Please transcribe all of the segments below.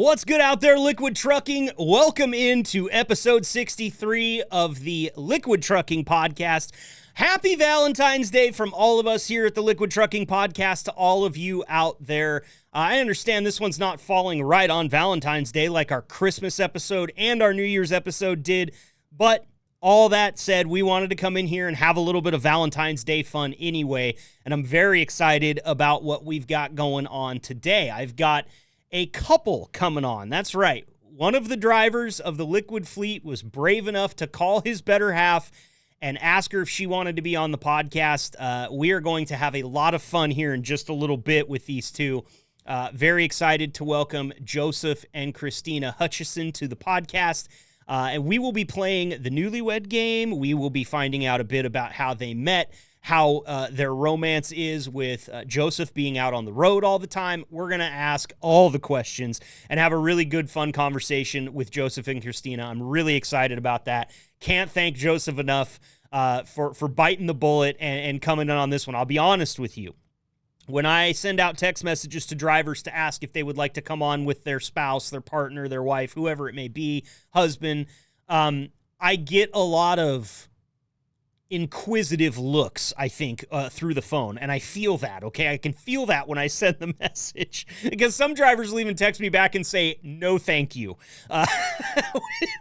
What's good out there, Liquid Trucking? Welcome into episode 63 of the Liquid Trucking Podcast. Happy Valentine's Day from all of us here at the Liquid Trucking Podcast to all of you out there. I understand this one's not falling right on Valentine's Day like our Christmas episode and our New Year's episode did, but all that said, we wanted to come in here and have a little bit of Valentine's Day fun anyway, and I'm very excited about what we've got going on today. I've got a couple coming on. That's right. One of the drivers of the Liquid fleet was brave enough to call his better half and ask her if she wanted to be on the podcast. We are going to have a lot of fun here in just a little bit with these two. Very excited to welcome Joseph and Christina Hutchison to the podcast. And we will be playing the Newlywed game. We will be finding out a bit about how they met, how their romance is with Joseph being out on the road all the time. We're going to ask all the questions and have a really good, fun conversation with Joseph and Christina. I'm really excited about that. Can't thank Joseph enough for biting the bullet and coming in on this one. I'll be honest with you. When I send out text messages to drivers to ask if they would like to come on with their spouse, their partner, their wife, whoever it may be, husband, I get a lot of inquisitive looks, I think, through the phone. And I feel that, okay? I can feel that when I send the message. Because some drivers will even text me back and say, no, thank you.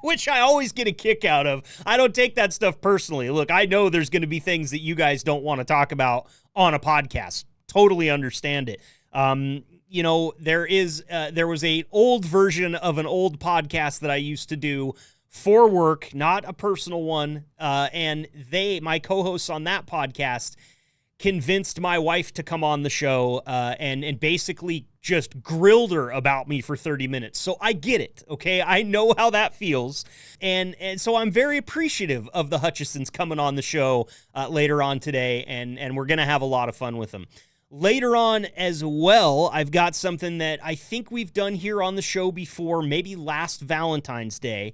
Which I always get a kick out of. I don't take that stuff personally. Look, I know there's going to be things that you guys don't want to talk about on a podcast. Totally understand it. You know, there was a old version of an old podcast that I used to do for work, not a personal one. And my co-hosts on that podcast convinced my wife to come on the show and basically just grilled her about me for 30 minutes. So I get it, okay? I know how that feels. And so I'm very appreciative of the Hutchisons coming on the show later on today, and we're going to have a lot of fun with them. Later on as well, I've got something that I think we've done here on the show before, maybe last Valentine's Day.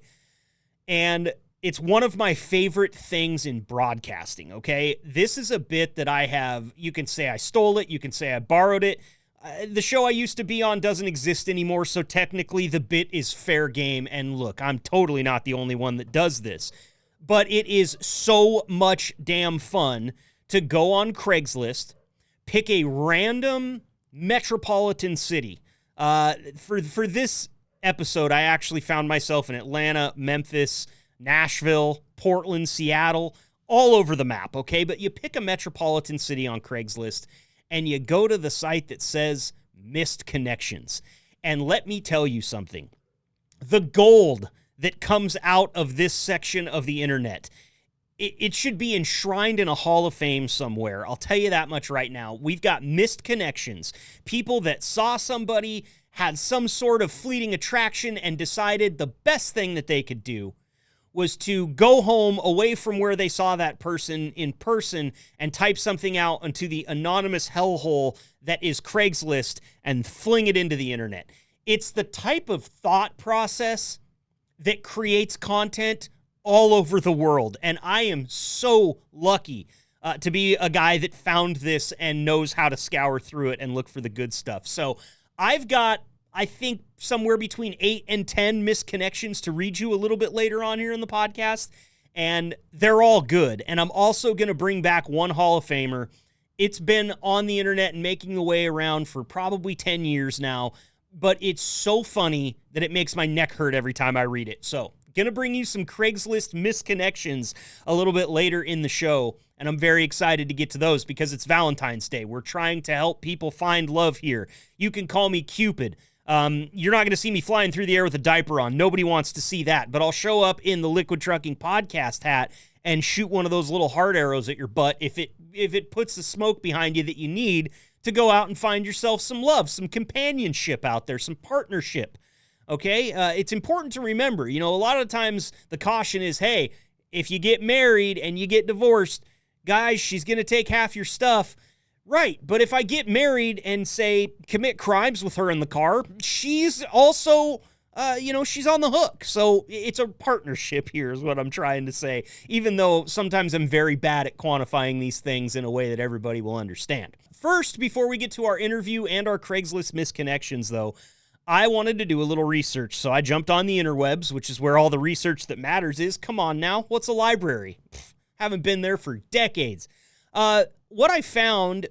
And it's one of my favorite things in broadcasting, okay? This is a bit that I have, you can say I stole it, you can say I borrowed it. The show I used to be on doesn't exist anymore, so technically the bit is fair game. And look, I'm totally not the only one that does this. But it is so much damn fun to go on Craigslist, pick a random metropolitan city. For this episode, I actually found myself in Atlanta, Memphis, Nashville, Portland, Seattle, all over the map, okay? But you pick a metropolitan city on Craigslist, and you go to the site that says Missed Connections. And let me tell you something. The gold that comes out of this section of the internet, it should be enshrined in a Hall of Fame somewhere. I'll tell you that much right now. We've got missed connections. People that saw somebody, had some sort of fleeting attraction, and decided the best thing that they could do was to go home away from where they saw that person in person and type something out into the anonymous hellhole that is Craigslist and fling it into the internet. It's the type of thought process that creates content all over the world. And I am so lucky to be a guy that found this and knows how to scour through it and look for the good stuff. So I've got, I think, somewhere between 8 and 10 missed connections to read you a little bit later on here in the podcast. And they're all good. And I'm also going to bring back one Hall of Famer. It's been on the internet and making the way around for probably 10 years now. But it's so funny that it makes my neck hurt every time I read it. So going to bring you some Craigslist misconnections a little bit later in the show, and I'm very excited to get to those because it's Valentine's Day. We're trying to help people find love here. You can call me Cupid. You're not going to see me flying through the air with a diaper on. Nobody wants to see that, but I'll show up in the Liquid Trucking Podcast hat and shoot one of those little heart arrows at your butt if it puts the smoke behind you that you need to go out and find yourself some love, some companionship out there, some partnership. Okay, it's important to remember, you know, a lot of times the caution is, hey, if you get married and you get divorced, guys, she's going to take half your stuff. Right, but if I get married and, say, commit crimes with her in the car, she's also, she's on the hook. So it's a partnership here is what I'm trying to say, even though sometimes I'm very bad at quantifying these things in a way that everybody will understand. First, before we get to our interview and our Craigslist misconnections, though, I wanted to do a little research, so I jumped on the interwebs, which is where all the research that matters is. Come on now, what's a library? Haven't been there for decades. What I found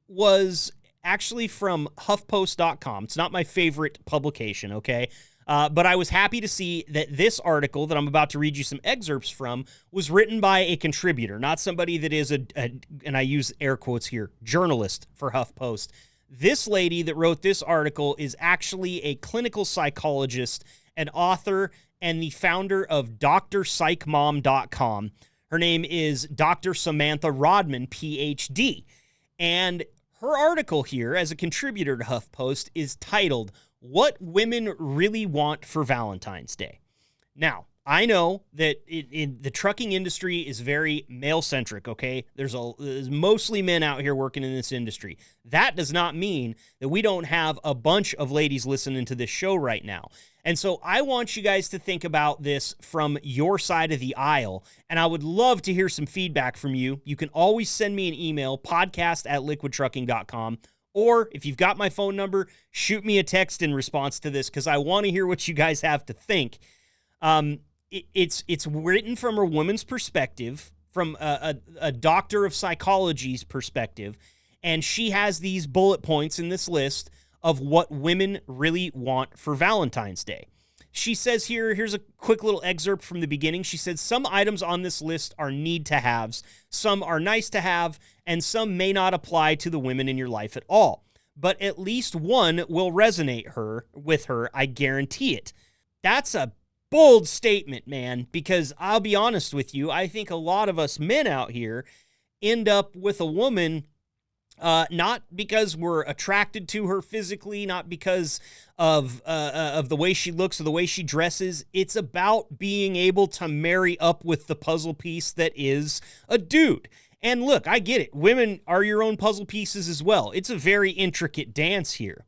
was actually from HuffPost.com. It's not my favorite publication, okay? But I was happy to see that this article that I'm about to read you some excerpts from was written by a contributor, not somebody that is and I use air quotes here, journalist for HuffPost. This lady that wrote this article is actually a clinical psychologist, an author, and the founder of DrPsychMom.com. Her name is Dr. Samantha Rodman, PhD. And her article here as a contributor to HuffPost is titled, What Women Really Want for Valentine's Day. Now, I know that in the trucking industry is very male-centric, okay? There's mostly men out here working in this industry. That does not mean that we don't have a bunch of ladies listening to this show right now. And so I want you guys to think about this from your side of the aisle, and I would love to hear some feedback from you. You can always send me an email, podcast@liquidtrucking.com, or if you've got my phone number, shoot me a text in response to this because I want to hear what you guys have to think. It's written from a woman's perspective, from a doctor of psychology's perspective, and she has these bullet points in this list of what women really want for Valentine's Day. She says here's a quick little excerpt from the beginning. She said, some items on this list are need-to-haves, some are nice-to-have, and some may not apply to the women in your life at all. But at least one will resonate with her, I guarantee it. That's a bold statement, man, because I'll be honest with you, I think a lot of us men out here end up with a woman not because we're attracted to her physically, not because of the way she looks or the way she dresses. It's about being able to marry up with the puzzle piece that is a dude. And look, I get it. Women are your own puzzle pieces as well. It's a very intricate dance here.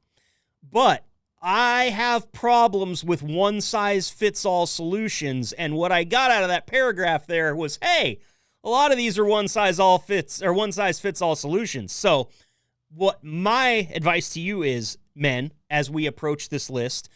But I have problems with one-size-fits-all solutions, and what I got out of that paragraph there was, hey, a lot of these are one-size-fits-all solutions. So what my advice to you is, men, as we approach this list,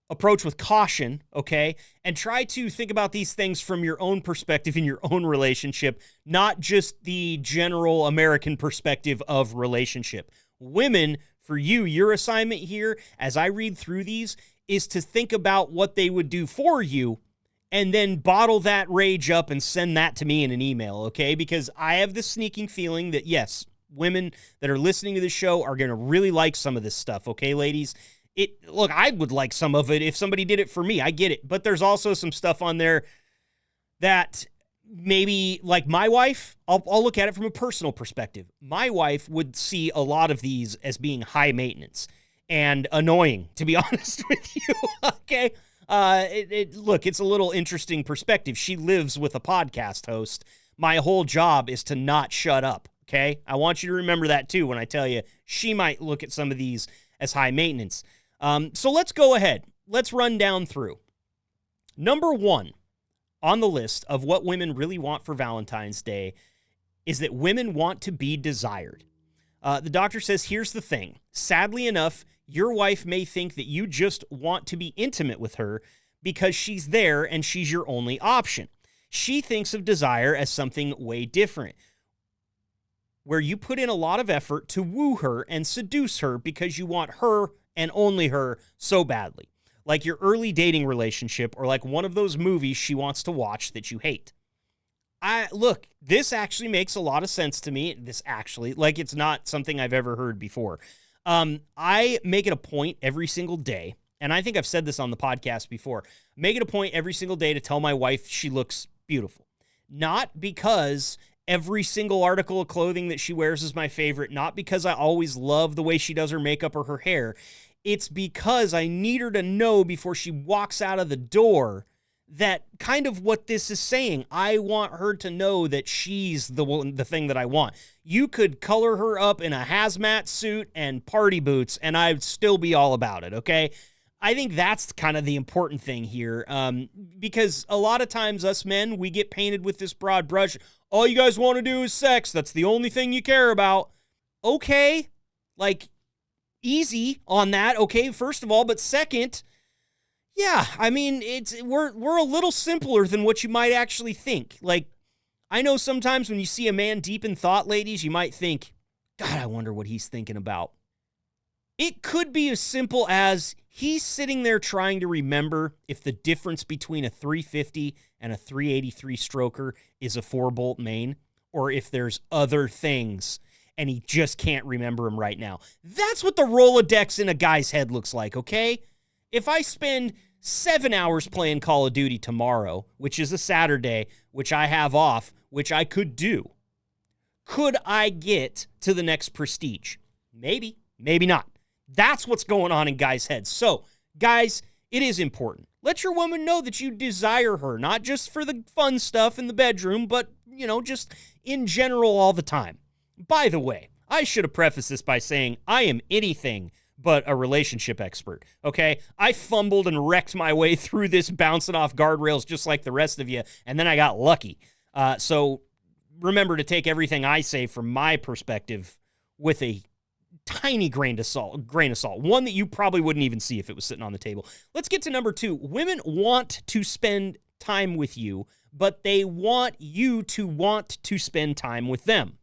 approach with caution, okay? And try to think about these things from your own perspective in your own relationship, not just the general American perspective of relationship. Women, for you, your assignment here, as I read through these, is to think about what they would do for you and then bottle that rage up and send that to me in an email, okay? Because I have this sneaking feeling that, yes, women that are listening to this show are going to really like some of this stuff, okay, ladies? Look, I would like some of it if somebody did it for me. I get it. But there's also some stuff on there that maybe, like my wife, I'll look at it from a personal perspective. My wife would see a lot of these as being high maintenance and annoying, to be honest with you, okay? Look, it's a little interesting perspective. She lives with a podcast host. My whole job is to not shut up, okay? I want you to remember that, too, when I tell you she might look at some of these as high maintenance. So let's go ahead. Let's run down through. Number one on the list of what women really want for Valentine's Day is that women want to be desired. The doctor says, here's the thing. Sadly enough, your wife may think that you just want to be intimate with her because she's there and she's your only option. She thinks of desire as something way different, where you put in a lot of effort to woo her and seduce her because you want her and only her so badly. Like your early dating relationship or like one of those movies she wants to watch that you hate. Look, this actually makes a lot of sense to me. It's not something I've ever heard before. I make it a point every single day, and I think I've said this on the podcast before, make it a point every single day to tell my wife she looks beautiful. Not because every single article of clothing that she wears is my favorite, not because I always love the way she does her makeup or her hair. It's because I need her to know before she walks out of the door that kind of what this is saying. I want her to know that she's the thing that I want. You could color her up in a hazmat suit and party boots, and I'd still be all about it, okay? I think that's kind of the important thing here, because a lot of times us men, we get painted with this broad brush. All you guys want to do is sex. That's the only thing you care about. Okay, like, easy on that, okay, first of all, but second, yeah, I mean, we're a little simpler than what you might actually think. Like, I know sometimes when you see a man deep in thought, ladies, you might think, God, I wonder what he's thinking about. It could be as simple as he's sitting there trying to remember if the difference between a 350 and a 383 stroker is a 4-bolt main, or if there's other things and he just can't remember them right now. That's what the Rolodex in a guy's head looks like, okay? If I spend 7 hours playing Call of Duty tomorrow, which is a Saturday, which I have off, which I could do, could I get to the next prestige? Maybe, maybe not. That's what's going on in guys' heads. So, guys, it is important. Let your woman know that you desire her, not just for the fun stuff in the bedroom, but, just in general all the time. By the way, I should have prefaced this by saying I am anything but a relationship expert, okay? I fumbled and wrecked my way through this bouncing off guardrails just like the rest of you, and then I got lucky. So remember to take everything I say from my perspective with a tiny grain of salt, one that you probably wouldn't even see if it was sitting on the table. Let's get to number 2. Women want to spend time with you, but they want you to want to spend time with them.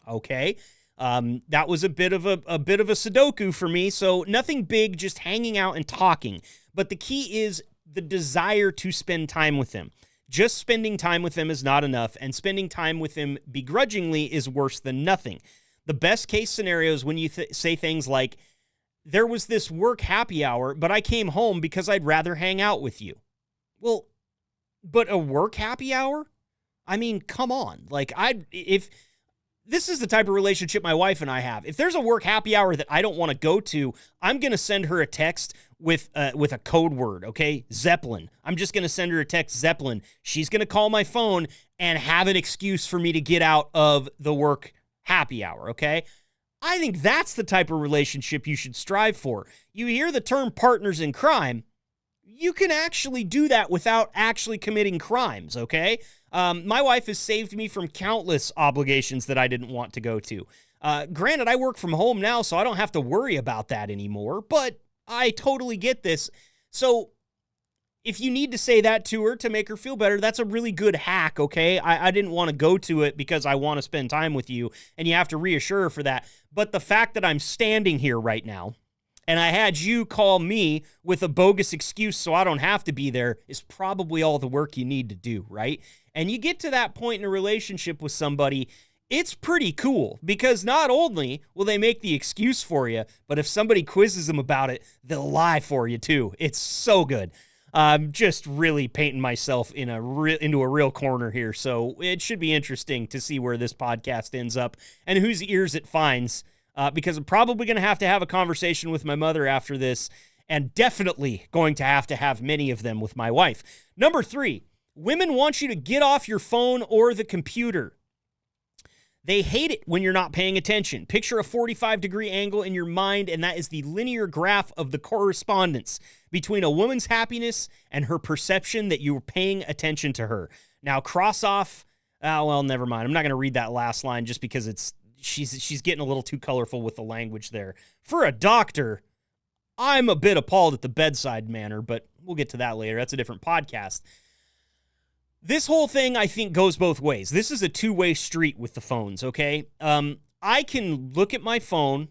Okay? That was a bit of a Sudoku for me, so nothing big, just hanging out and talking. But the key is the desire to spend time with them. Just spending time with them is not enough, and spending time with them begrudgingly is worse than nothing. The best case scenario is when you say things like, there was this work happy hour, but I came home because I'd rather hang out with you. Well, but a work happy hour? I mean, come on. Like, if this is the type of relationship my wife and I have. If there's a work happy hour that I don't want to go to, I'm going to send her a text with a code word, okay? Zeppelin. I'm just going to send her a text, Zeppelin. She's going to call my phone and have an excuse for me to get out of the work happy hour, okay? I think that's the type of relationship you should strive for. You hear the term partners in crime. You can actually do that without actually committing crimes, okay? My wife has saved me from countless obligations that I didn't want to go to. Granted, I work from home now, so I don't have to worry about that anymore, but I totally get this. So if you need to say that to her to make her feel better, that's a really good hack, okay? I didn't want to go to it because I want to spend time with you, and you have to reassure her for that. But the fact that I'm standing here right now, and I had you call me with a bogus excuse so I don't have to be there, is probably all the work you need to do, right? And you get to that point in a relationship with somebody, it's pretty cool, because not only will they make the excuse for you, but if somebody quizzes them about it, they'll lie for you too. It's so good. I'm just really painting myself into a real corner here, so it should be interesting to see where this podcast ends up and whose ears it finds. Because I'm probably going to have a conversation with my mother after this, and definitely going to have many of them with my wife. Number 3, women want you to get off your phone or the computer. They hate it when you're not paying attention. Picture a 45-degree angle in your mind, and that is the linear graph of the correspondence between a woman's happiness and her perception that you're paying attention to her. Now, cross off, never mind. I'm not going to read that last line just because she's getting a little too colorful with the language there. For a doctor, I'm a bit appalled at the bedside manner, but we'll get to that later. That's a different podcast. This whole thing, I think, goes both ways. This is a two-way street with the phones, okay? I can look at my phone,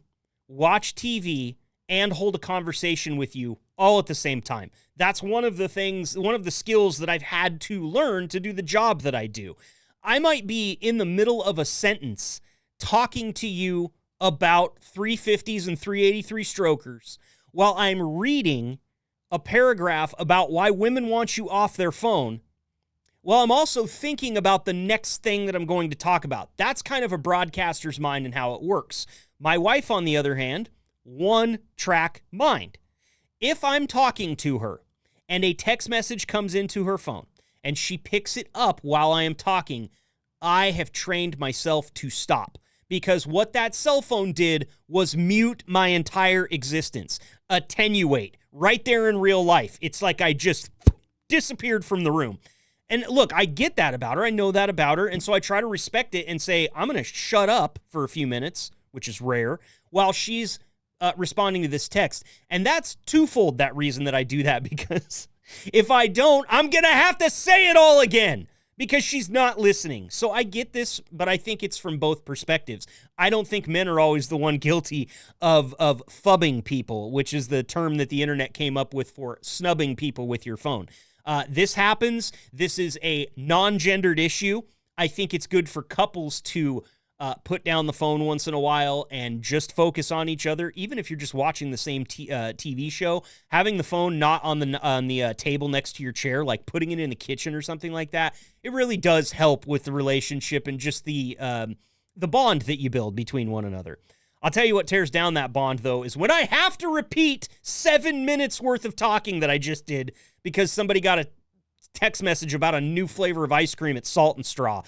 watch TV, and hold a conversation with you all at the same time. That's one of the skills that I've had to learn to do the job that I do. I might be in the middle of a sentence talking to you about 350s and 383 strokers while I'm reading a paragraph about why women want you off their phone, while I'm also thinking about the next thing that I'm going to talk about. That's kind of a broadcaster's mind and how it works. My wife, on the other hand, one-track mind. If I'm talking to her and a text message comes into her phone and she picks it up while I am talking, I have trained myself to stop. Because what that cell phone did was mute my entire existence. Attenuate. Right there in real life. It's like I just disappeared from the room. And look, I get that about her. I know that about her. And so I try to respect it and say, I'm going to shut up for a few minutes, which is rare, while she's responding to this text. And that's twofold, that reason that I do that, because if I don't, I'm going to have to say it all again because she's not listening. So I get this, but I think it's from both perspectives. I don't think men are always the one guilty of phubbing people, which is the term that the internet came up with for snubbing people with your phone. This happens. This is a non-gendered issue. I think it's good for couples to put down the phone once in a while and just focus on each other. Even if you're just watching the same TV show, having the phone not on the table next to your chair, like putting it in the kitchen or something like that, it really does help with the relationship and just the bond that you build between one another. I'll tell you what tears down that bond, though, is when I have to repeat 7 minutes worth of talking that I just did because somebody got a text message about a new flavor of ice cream at Salt and Straw.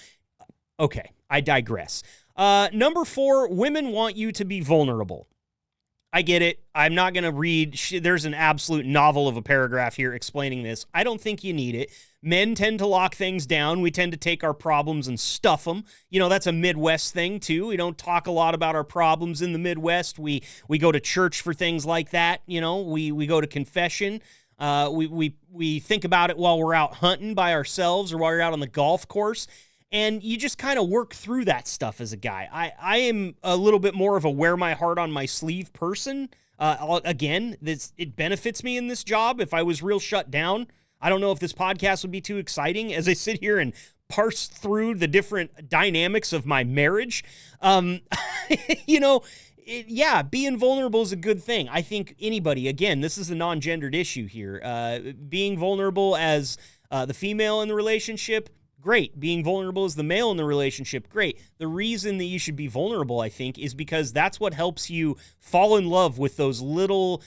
Okay, I digress. Number 4, women want you to be vulnerable. I get it. I'm not going to read. There's an absolute novel of a paragraph here explaining this. I don't think you need it. Men tend to lock things down. We tend to take our problems and stuff them. You know, that's a Midwest thing, too. We don't talk a lot about our problems in the Midwest. We go to church for things like that. You know, we go to confession. We think about it while we're out hunting by ourselves or while you're out on the golf course. And you just kind of work through that stuff as a guy. I am a little bit more of a wear my heart on my sleeve person. Again, it benefits me in this job. If I was real shut down, I don't know if this podcast would be too exciting as I sit here and parse through the different dynamics of my marriage. You know, being vulnerable is a good thing. I think anybody, again, this is a non-gendered issue here. Being vulnerable as the female in the relationship, great. Being vulnerable as the male in the relationship, great. The reason that you should be vulnerable, I think, is because that's what helps you fall in love with those little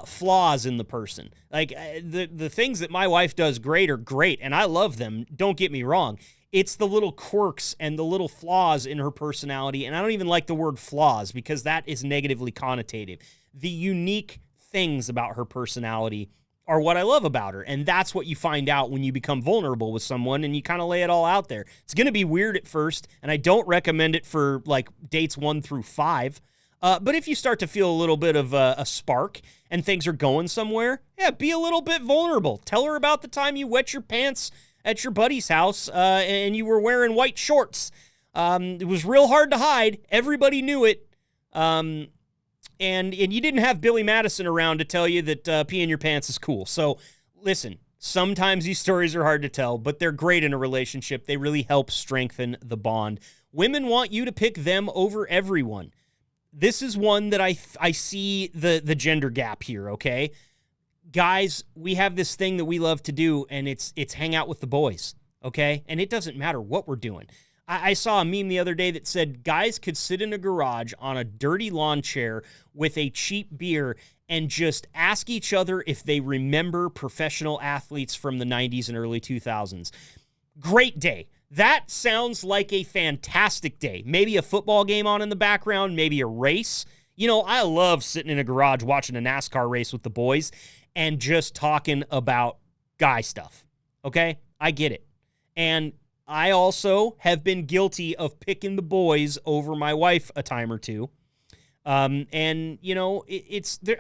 flaws in the person. Like the things that my wife does great are great, and I love them. Don't get me wrong. It's the little quirks and the little flaws in her personality, and I don't even like the word flaws because that is negatively connotative. The unique things about her personality are what I love about her. And that's what you find out when you become vulnerable with someone and you kind of lay it all out there. It's going to be weird at first, and I don't recommend it for like dates 1 through 5. But if you start to feel a little bit of a spark and things are going somewhere, be a little bit vulnerable. Tell her about the time you wet your pants at your buddy's house and you were wearing white shorts. It was real hard to hide. Everybody knew it. And you didn't have Billy Madison around to tell you that peeing your pants is cool. So listen, sometimes these stories are hard to tell, but they're great in a relationship. They really help strengthen the bond. Women want you to pick them over everyone. This is one that I see the gender gap here, okay? Guys, we have this thing that we love to do, and it's hang out with the boys, okay? And it doesn't matter what we're doing. I saw a meme the other day that said guys could sit in a garage on a dirty lawn chair with a cheap beer and just ask each other if they remember professional athletes from the 90s and early 2000s. Great day. That sounds like a fantastic day. Maybe a football game on in the background, maybe a race. You know, I love sitting in a garage watching a NASCAR race with the boys and just talking about guy stuff. Okay? I get it. And I also have been guilty of picking the boys over my wife a time or two. And, you know,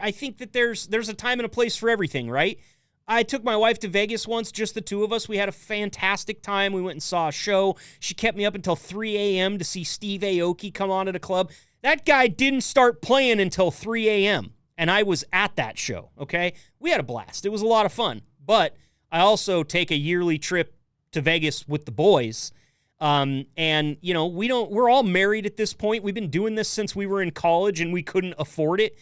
I think that there's a time and a place for everything, right? I took my wife to Vegas once, just the two of us. We had a fantastic time. We went and saw a show. She kept me up until 3 a.m. to see Steve Aoki come on at a club. That guy didn't start playing until 3 a.m., and I was at that show, okay? We had a blast. It was a lot of fun. But I also take a yearly trip to Vegas with the boys. And, you know, we're all married at this point. We've been doing this since we were in college and we couldn't afford it.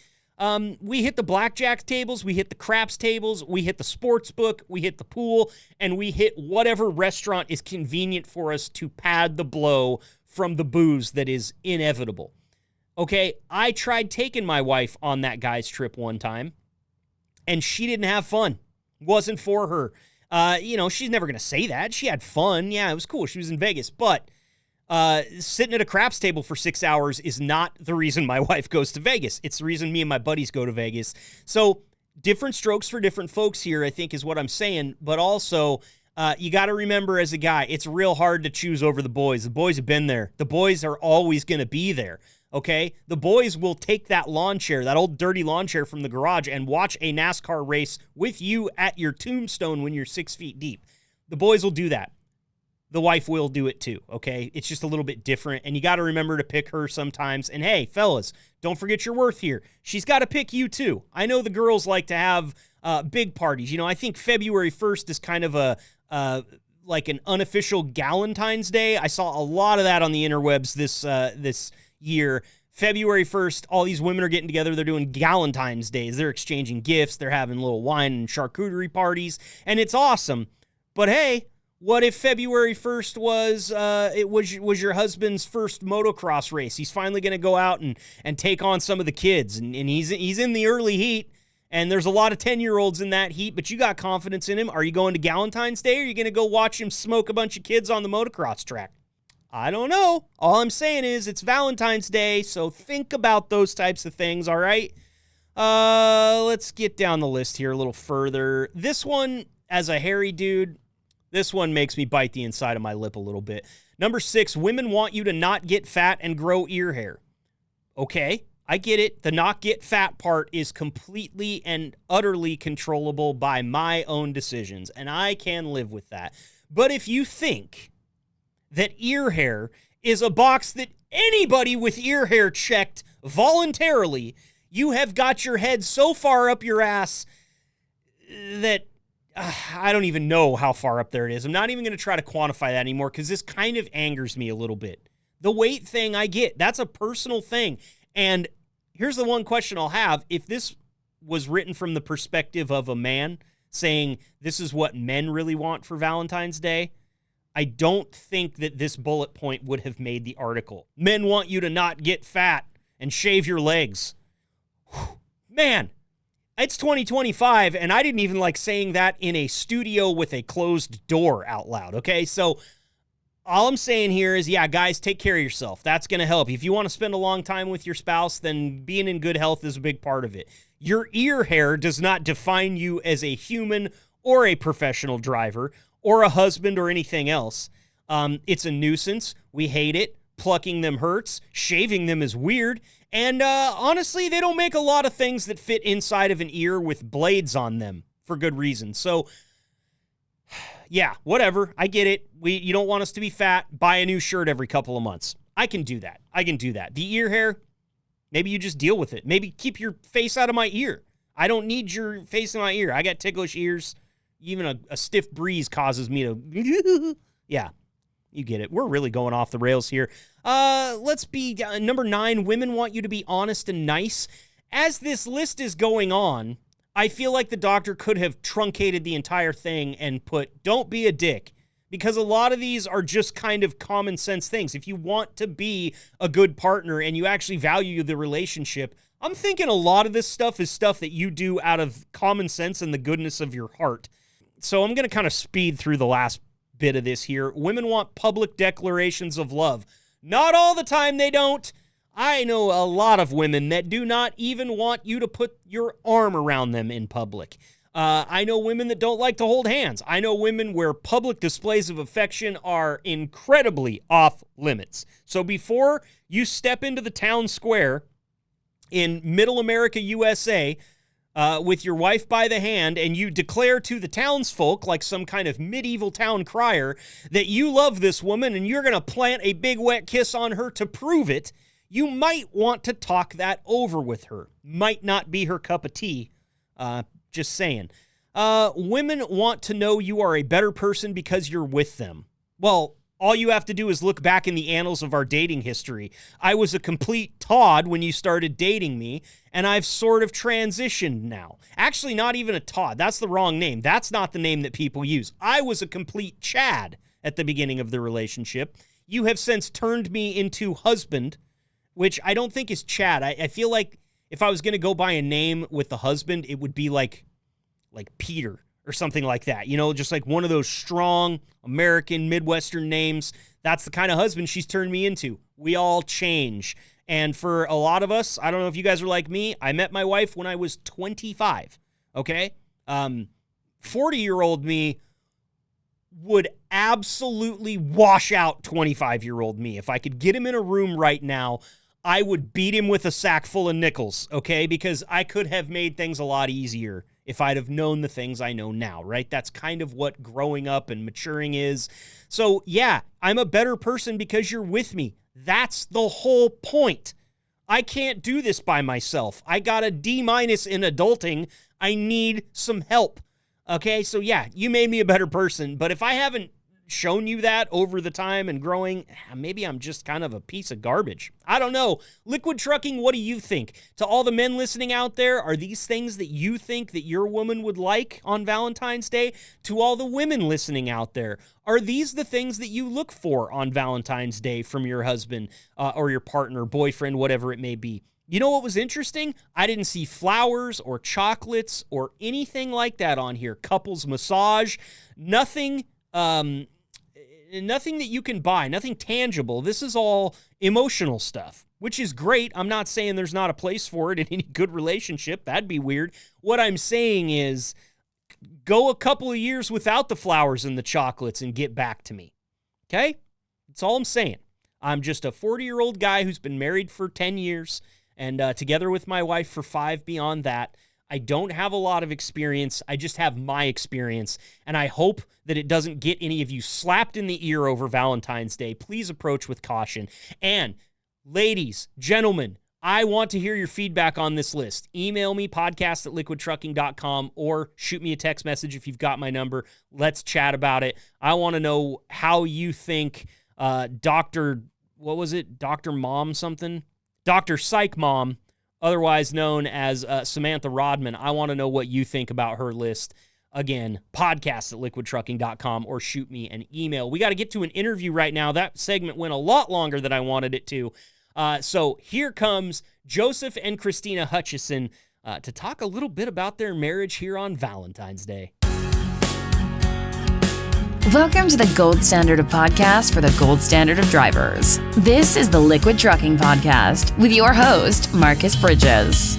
We hit the blackjack tables, we hit the craps tables, we hit the sports book, we hit the pool, and we hit whatever restaurant is convenient for us to pad the blow from the booze that is inevitable. Okay, I tried taking my wife on that guy's trip one time, and she didn't have fun. Wasn't for her. You know, she's never going to say that. She had fun. Yeah, it was cool. She was in Vegas. But sitting at a craps table for 6 hours is not the reason my wife goes to Vegas. It's the reason me and my buddies go to Vegas. So different strokes for different folks here, I think, is what I'm saying. But also, you got to remember as a guy, it's real hard to choose over the boys. The boys have been there. The boys are always going to be there. okay? The boys will take that lawn chair, that old dirty lawn chair from the garage, and watch a NASCAR race with you at your tombstone when you're 6 feet deep. The boys will do that. The wife will do it too, okay? It's just a little bit different, and you got to remember to pick her sometimes. And hey, fellas, don't forget your worth here. She's got to pick you too. I know the girls like to have big parties. You know, I think February 1st is kind of like an unofficial Valentine's Day. I saw a lot of that on the interwebs this year. February 1st, all these women are getting together. They're doing Valentine's Days. They're exchanging gifts. They're having little wine and charcuterie parties, and it's awesome. But hey, what if February 1st was your husband's first motocross race? He's finally going to go out and take on some of the kids, and he's in the early heat, and there's a lot of 10-year-olds in that heat, but you got confidence in him. Are you going to Valentine's Day, or are you going to go watch him smoke a bunch of kids on the motocross track? I don't know. All I'm saying is it's Valentine's Day, so think about those types of things, all right? Let's get down the list here a little further. This one, as a hairy dude, this one makes me bite the inside of my lip a little bit. Number 6, women want you to not get fat and grow ear hair. Okay, I get it. The not get fat part is completely and utterly controllable by my own decisions, and I can live with that. But if you think that ear hair is a box that anybody with ear hair checked voluntarily, you have got your head so far up your ass that I don't even know how far up there it is. I'm not even going to try to quantify that anymore because this kind of angers me a little bit. The weight thing I get. That's a personal thing. And here's the one question I'll have. If this was written from the perspective of a man saying this is what men really want for Valentine's Day, I don't think that this bullet point would have made the article. Men want you to not get fat and shave your legs. Whew. Man. It's 2025, and I didn't even like saying that in a studio with a closed door out loud, okay? So all I'm saying here is, yeah, guys, take care of yourself. That's going to help. If you want to spend a long time with your spouse, then being in good health is a big part of it. Your ear hair does not define you as a human or a professional driver or a husband or anything else. It's a nuisance. We hate it. Plucking them hurts. Shaving them is weird. And honestly, they don't make a lot of things that fit inside of an ear with blades on them for good reason. So, yeah, whatever. I get it. You don't want us to be fat. Buy a new shirt every couple of months. I can do that. The ear hair, maybe you just deal with it. Maybe keep your face out of my ear. I don't need your face in my ear. I got ticklish ears. Even a stiff breeze causes me to... Yeah. You get it. We're really going off the rails here. Let's be number 9. Women want you to be honest and nice. As this list is going on, I feel like the doctor could have truncated the entire thing and put, don't be a dick. Because a lot of these are just kind of common sense things. If you want to be a good partner and you actually value the relationship, I'm thinking a lot of this stuff is stuff that you do out of common sense and the goodness of your heart. So I'm going to kind of speed through the last bit of this here. Women want public declarations of love. Not all the time they don't. I know a lot of women that do not even want you to put your arm around them in public. I know women that don't like to hold hands. I know women where public displays of affection are incredibly off limits. So before you step into the town square in Middle America, USA, with your wife by the hand, and you declare to the townsfolk, like some kind of medieval town crier, that you love this woman and you're going to plant a big wet kiss on her to prove it, you might want to talk that over with her. Might not be her cup of tea. Just saying. Women want to know you are a better person because you're with them. Well, all you have to do is look back in the annals of our dating history. I was a complete Todd when you started dating me, and I've sort of transitioned now. Actually, not even a Todd. That's the wrong name. That's not the name that people use. I was a complete Chad at the beginning of the relationship. You have since turned me into husband, which I don't think is Chad. I feel like if I was going to go by a name with the husband, it would be like Peter or something like that. You know, just like one of those strong American Midwestern names. That's the kind of husband she's turned me into. We all change. And for a lot of us, I don't know if you guys are like me, I met my wife when I was 25, okay? 40-year-old me would absolutely wash out 25-year-old me. If I could get him in a room right now, I would beat him with a sack full of nickels, okay? Because I could have made things a lot easier if I'd have known the things I know now, right? That's kind of what growing up and maturing is. So, yeah, I'm a better person because you're with me. That's the whole point. I can't do this by myself. I got a D- in adulting. I need some help. Okay, so yeah, you made me a better person, but if I haven't shown you that over the time and growing, maybe I'm just kind of a piece of garbage. I don't know. Liquid Trucking, what do you think? To all the men listening out there, are these things that you think that your woman would like on Valentine's Day? To all the women listening out there, are these the things that you look for on Valentine's Day from your husband or your partner, boyfriend, whatever it may be? You know what was interesting? I didn't see flowers or chocolates or anything like that on here. Couples massage, nothing that you can buy, nothing tangible. This is all emotional stuff, which is great. I'm not saying there's not a place for it in any good relationship. That'd be weird. What I'm saying is go a couple of years without the flowers and the chocolates and get back to me. Okay? That's all I'm saying. I'm just a 40-year-old guy who's been married for 10 years and together with my wife for 5 beyond that. I don't have a lot of experience. I just have my experience, and I hope that it doesn't get any of you slapped in the ear over Valentine's Day. Please approach with caution. And ladies, gentlemen, I want to hear your feedback on this list. Email me, podcast@liquidtrucking.com, or shoot me a text message if you've got my number. Let's chat about it. I want to know how you think Dr. Mom something? Dr. Psych Mom, otherwise known as Samantha Rodman. I want to know what you think about her list. Again, podcast@liquidtrucking.com, or shoot me an email. We got to get to an interview right now. That segment went a lot longer than I wanted it to. So here comes Joseph and Christina Hutchison to talk a little bit about their marriage here on Valentine's Day. Welcome to the gold standard of podcasts for the gold standard of drivers. This is the Liquid Trucking Podcast with your host, Marcus Bridges.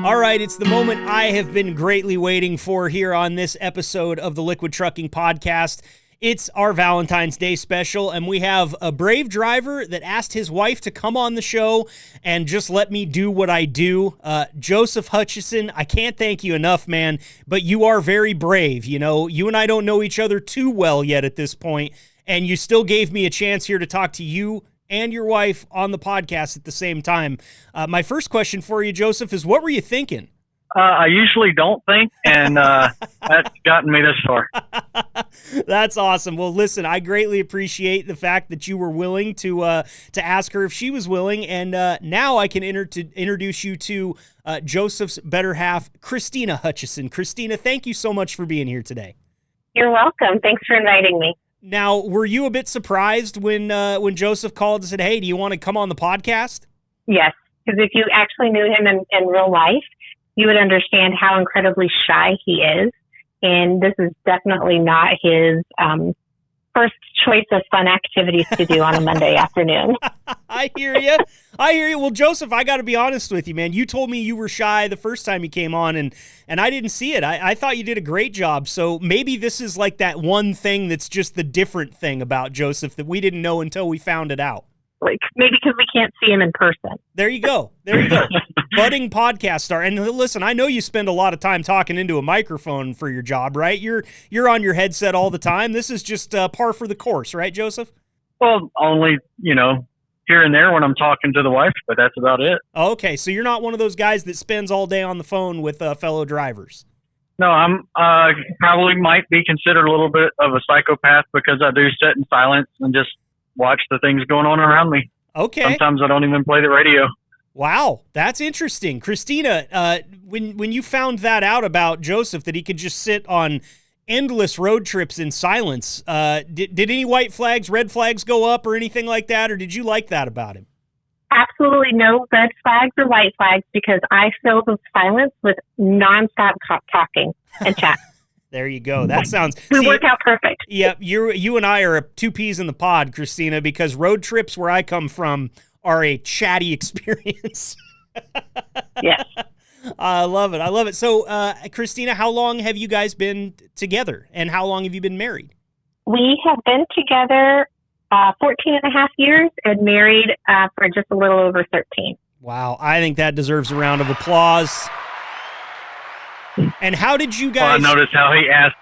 All right, it's the moment I have been greatly waiting for here on this episode of the Liquid Trucking Podcast. It's our Valentine's Day special, and we have a brave driver that asked his wife to come on the show and just let me do what I do. Joseph Hutchison, I can't thank you enough, man, but you are very brave. You know, you and I don't know each other too well yet at this point, and you still gave me a chance here to talk to you and your wife on the podcast at the same time. My first question for you, Joseph, is what were you thinking? I usually don't think, and that's gotten me this far. That's awesome. Well, listen, I greatly appreciate the fact that you were willing to ask her if she was willing, and now I can introduce you to Joseph's better half, Christina Hutchison. Christina, thank you so much for being here today. You're welcome. Thanks for inviting me. Now, were you a bit surprised when Joseph called and said, "Hey, do you want to come on the podcast?" Yes, because if you actually knew him in real life, you would understand how incredibly shy he is. And this is definitely not his first choice of fun activities to do on a Monday afternoon. I hear you. Well, Joseph, I got to be honest with you, man. You told me you were shy the first time you came on, and I didn't see it. I thought you did a great job. So maybe this is like that one thing that's just the different thing about Joseph that we didn't know until we found it out. Like maybe because we can't see him in person. There you go. Budding podcast star. And listen, I know you spend a lot of time talking into a microphone for your job, right? You're on your headset all the time. This is just par for the course, right, Joseph? Well, only, here and there when I'm talking to the wife, but that's about it. Okay, so you're not one of those guys that spends all day on the phone with fellow drivers. No, I'm probably might be considered a little bit of a psychopath because I do sit in silence and just watch the things going on around me. Okay. Sometimes I don't even play the radio. Wow, that's interesting. Christina, when you found that out about Joseph, that he could just sit on endless road trips in silence, did any white flags, red flags go up or anything like that, or did you like that about him? Absolutely no red flags or white flags because I fill the silence with nonstop talking and chat. There you go. That sounds... We work out perfect. Yeah, you and I are two peas in the pod, Christina, because road trips where I come from are a chatty experience. Yes. I love it. I love it. So, Christina, how long have you guys been together, and how long have you been married? We have been together 14 and a half years and married for just a little over 13. Wow. I think that deserves a round of applause. And how did you guys... Well, I noticed how he asked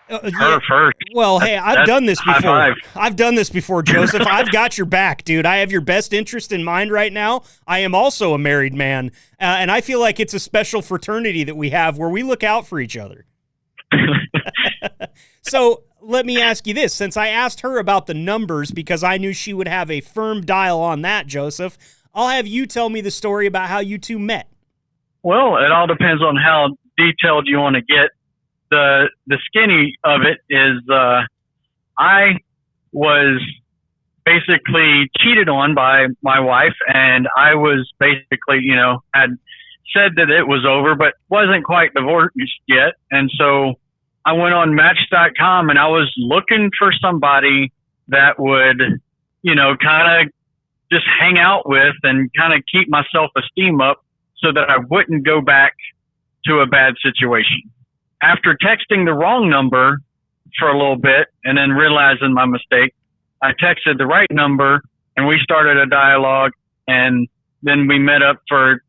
her first. Well, hey, I've done this high before. five. I've done this before, Joseph. I've got your back, dude. I have your best interest in mind right now. I am also a married man, and I feel like it's a special fraternity that we have where we look out for each other. So let me ask you this. Since I asked her about the numbers because I knew she would have a firm dial on that, Joseph, I'll have you tell me the story about how you two met. Well, it all depends on how detailed you want to get. The skinny of it is I was basically cheated on by my wife, and I was basically, had said that it was over, but wasn't quite divorced yet. And so I went on Match.com, and I was looking for somebody that would, kind of just hang out with and kind of keep my self-esteem up so that I wouldn't go back to a bad situation. After texting the wrong number for a little bit and then realizing my mistake, I texted the right number and we started a dialogue, and then we met up for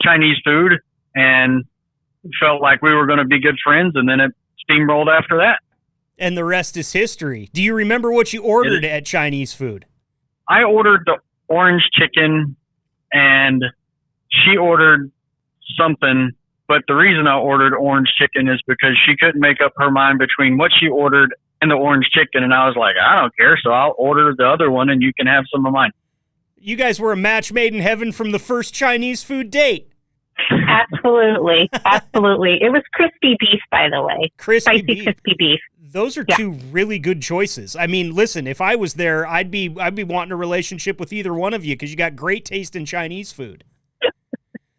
Chinese food and felt like we were going to be good friends, and then it steamrolled after that. And the rest is history. Do you remember what you ordered at Chinese food? I ordered the orange chicken and she ordered something, but the reason I ordered orange chicken is because she couldn't make up her mind between what she ordered and the orange chicken, and I was like, I don't care, so I'll order the other one and you can have some of mine. You guys were a match made in heaven from the first Chinese food date. Absolutely. Absolutely. It was crispy beef, by the way. Spicy crispy beef. Those are two really good choices. I mean, listen, if I was there, I'd be wanting a relationship with either one of you because you got great taste in Chinese food.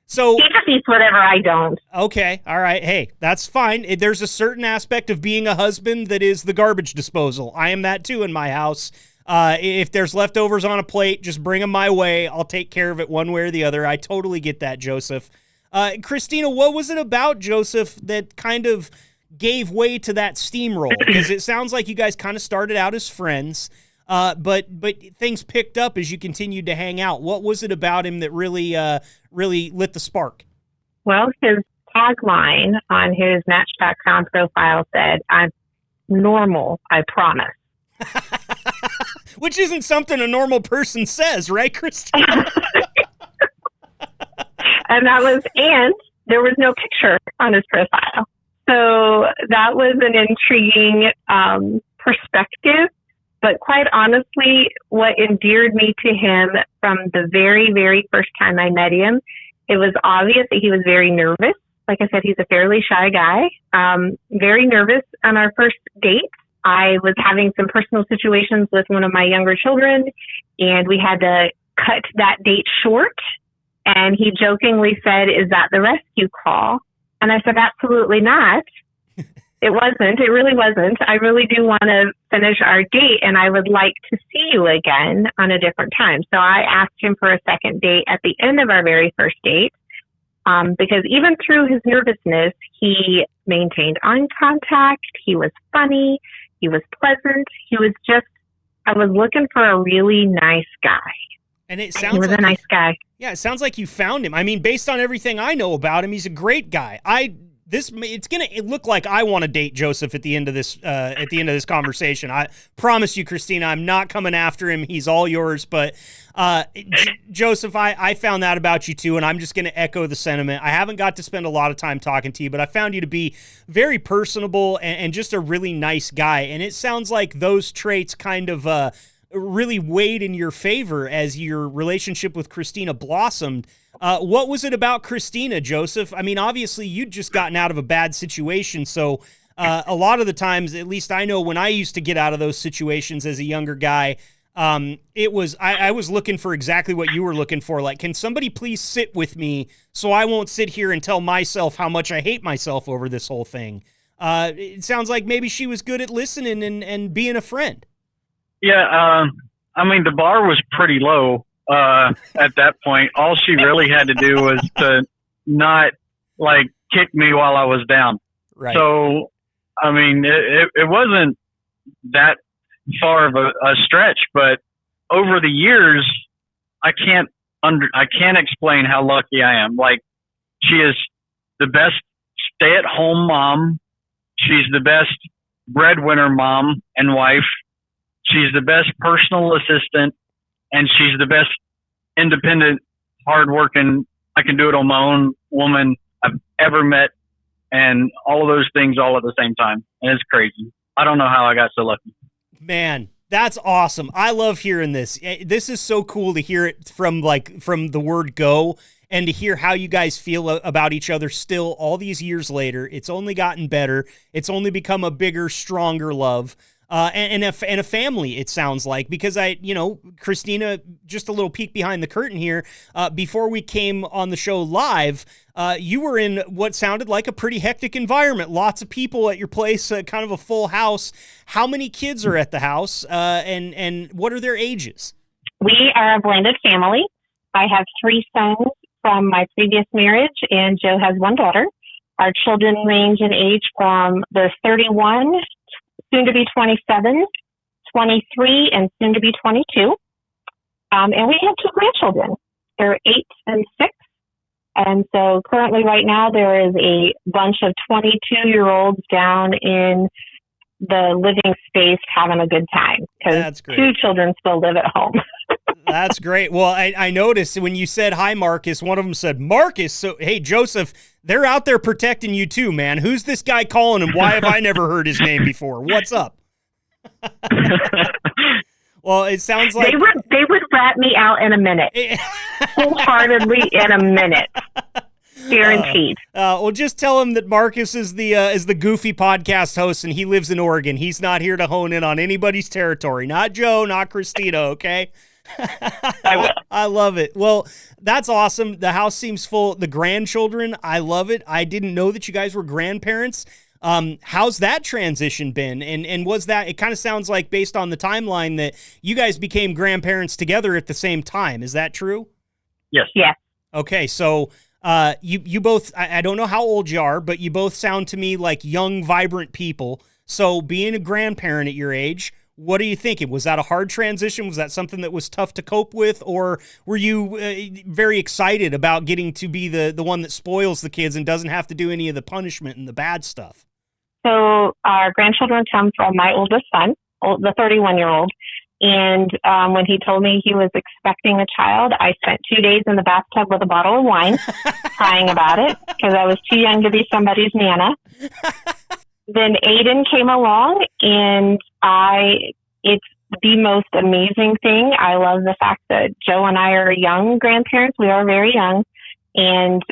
So he just eats whatever I don't. Okay, all right. Hey, that's fine. There's a certain aspect of being a husband that is the garbage disposal. I am that too in my house. If there's leftovers on a plate, just bring them my way. I'll take care of it one way or the other. I totally get that, Joseph. Christina, what was it about Joseph that kind of gave way to that steamroll? Because it sounds like you guys kind of started out as friends, but things picked up as you continued to hang out. What was it about him that really lit the spark? Well, his tagline on his Match.com profile said, "I'm normal, I promise." Which isn't something a normal person says, right, Christina? And there was no picture on his profile. So that was an intriguing perspective. But quite honestly, what endeared me to him from the very, very first time I met him, it was obvious that he was very nervous. Like I said, he's a fairly shy guy, very nervous on our first date. I was having some personal situations with one of my younger children, and we had to cut that date short. And he jokingly said, "Is that the rescue call?" And I said, "Absolutely not." It wasn't. It really wasn't. I really do want to finish our date, and I would like to see you again on a different time. So I asked him for a second date at the end of our very first date, because even through his nervousness, he maintained eye contact. He was funny. He was pleasant. I was looking for a really nice guy. And it sounds he was like a nice guy. Yeah, it sounds like you found him. I mean, based on everything I know about him, he's a great guy. It's gonna look like I want to date Joseph at the end of this conversation. I promise you, Christina, I'm not coming after him. He's all yours. But Joseph, I found that about you too, and I'm just gonna echo the sentiment. I haven't got to spend a lot of time talking to you, but I found you to be very personable and just a really nice guy. And it sounds like those traits kind of really weighed in your favor as your relationship with Christina blossomed. What was it about Christina, Joseph? I mean, obviously you'd just gotten out of a bad situation, so a lot of the times, at least I know when I used to get out of those situations as a younger guy, I was looking for exactly what you were looking for. Like, can somebody please sit with me so I won't sit here and tell myself how much I hate myself over this whole thing? It sounds like maybe she was good at listening and being a friend. Yeah, I mean, the bar was pretty low at that point. All she really had to do was to not like kick me while I was down. Right. So, I mean, it wasn't that far of a stretch, but over the years, I can't explain how lucky I am. Like, she is the best stay-at-home mom. She's the best breadwinner mom and wife. She's the best personal assistant, and she's the best independent, hardworking, I can do it on my own woman I've ever met, and all of those things all at the same time. And it's crazy. I don't know how I got so lucky. Man, that's awesome. I love hearing this. This is so cool to hear it from the word go, and to hear how you guys feel about each other still all these years later. It's only gotten better. It's only become a bigger, stronger love. And a family, it sounds like, because Christina, just a little peek behind the curtain here, before we came on the show live, you were in what sounded like a pretty hectic environment. Lots of people at your place, kind of a full house. How many kids are at the house, and what are their ages? We are a blended family. I have 3 sons from my previous marriage, and Joe has 1 daughter. Our children range in age from they're 31, soon to be 27, 23, and soon to be 22. And we have 2 grandchildren. They're 8 and 6. And so currently right now there is a bunch of 22-year-olds down in the living space having a good time, because 2 children still live at home. That's great. Well, I noticed when you said hi, Marcus, one of them said, Marcus. So, hey, Joseph, they're out there protecting you too, man. Who's this guy calling and why have I never heard his name before? What's up? Well, it sounds like they would rat me out in a minute. Wholeheartedly in a minute. Guaranteed. Well, just tell him that Marcus is the goofy podcast host, and he lives in Oregon. He's not here to hone in on anybody's territory. Not Joe, not Christina, okay? I love it. Well, that's awesome. The house seems full. The grandchildren, I love it. I didn't know that you guys were grandparents. How's that transition been? And was that, it kind of sounds like, based on the timeline, that you guys became grandparents together at the same time. Is that true? Yes. Yeah. Okay. So, you both, I don't know how old you are, but you both sound to me like young, vibrant people. So being a grandparent at your age, what are you thinking? Was that a hard transition? Was that something that was tough to cope with? Or were you very excited about getting to be the one that spoils the kids and doesn't have to do any of the punishment and the bad stuff? So our grandchildren come from my oldest son, the 31-year-old. And when he told me he was expecting a child, I spent 2 days in the bathtub with a bottle of wine, crying about it, because I was too young to be somebody's nana. Then Aiden came along, and it's the most amazing thing. I love the fact that Joe and I are young grandparents. We are very young, and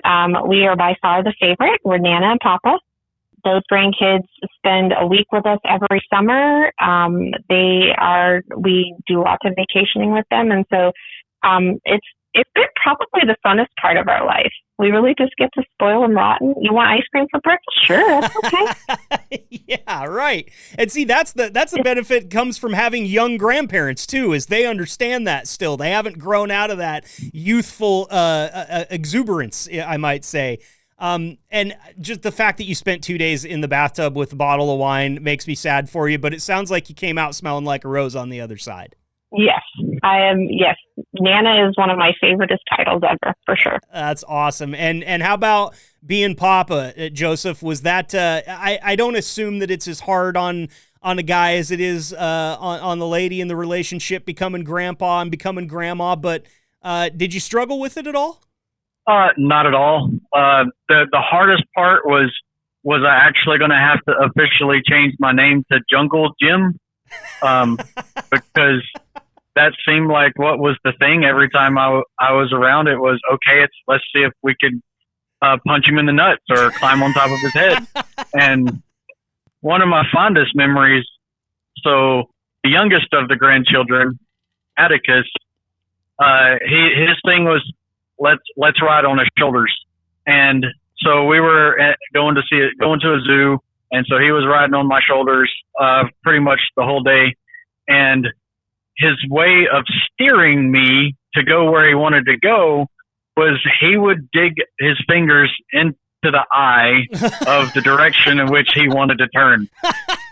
we are by far the favorite. We're Nana and Papa. Those grandkids spend a week with us every summer. We do lots of vacationing with them, and so it's been probably the funnest part of our life. We really just get to spoil them rotten. You want ice cream for breakfast? Sure, that's okay. Yeah, right. And see, that's the benefit comes from having young grandparents too, is they understand that still. They haven't grown out of that youthful exuberance, I might say. And just the fact that you spent 2 days in the bathtub with a bottle of wine makes me sad for you, but it sounds like you came out smelling like a rose on the other side. Yes, I am. Yes. Nana is one of my favoriteest titles ever, for sure. That's awesome. And how about being Papa, Joseph? Was that, I don't assume that it's as hard on a guy as it is, on the lady in the relationship, becoming grandpa and becoming grandma, but, did you struggle with it at all? Not at all. The hardest part was I actually going to have to officially change my name to Jungle Jim, because that seemed like what was the thing every time I was around. It was, okay, let's see if we could punch him in the nuts or climb on top of his head. And one of my fondest memories, so the youngest of the grandchildren, Atticus, his thing was, let's ride on his shoulders. And so we were going to a zoo. And so he was riding on my shoulders, pretty much the whole day. And his way of steering me to go where he wanted to go was he would dig his fingers into to the eye of the direction in which he wanted to turn.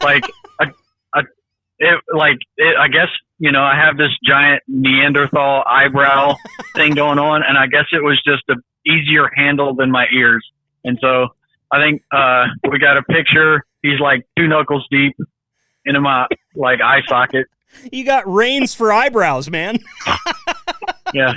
Like, I guess, I have this giant Neanderthal eyebrow thing going on, and I guess it was just an easier handle than my ears. And so I think we got a picture. He's like 2 knuckles deep into my eye socket. You got reins for eyebrows, man. Yeah.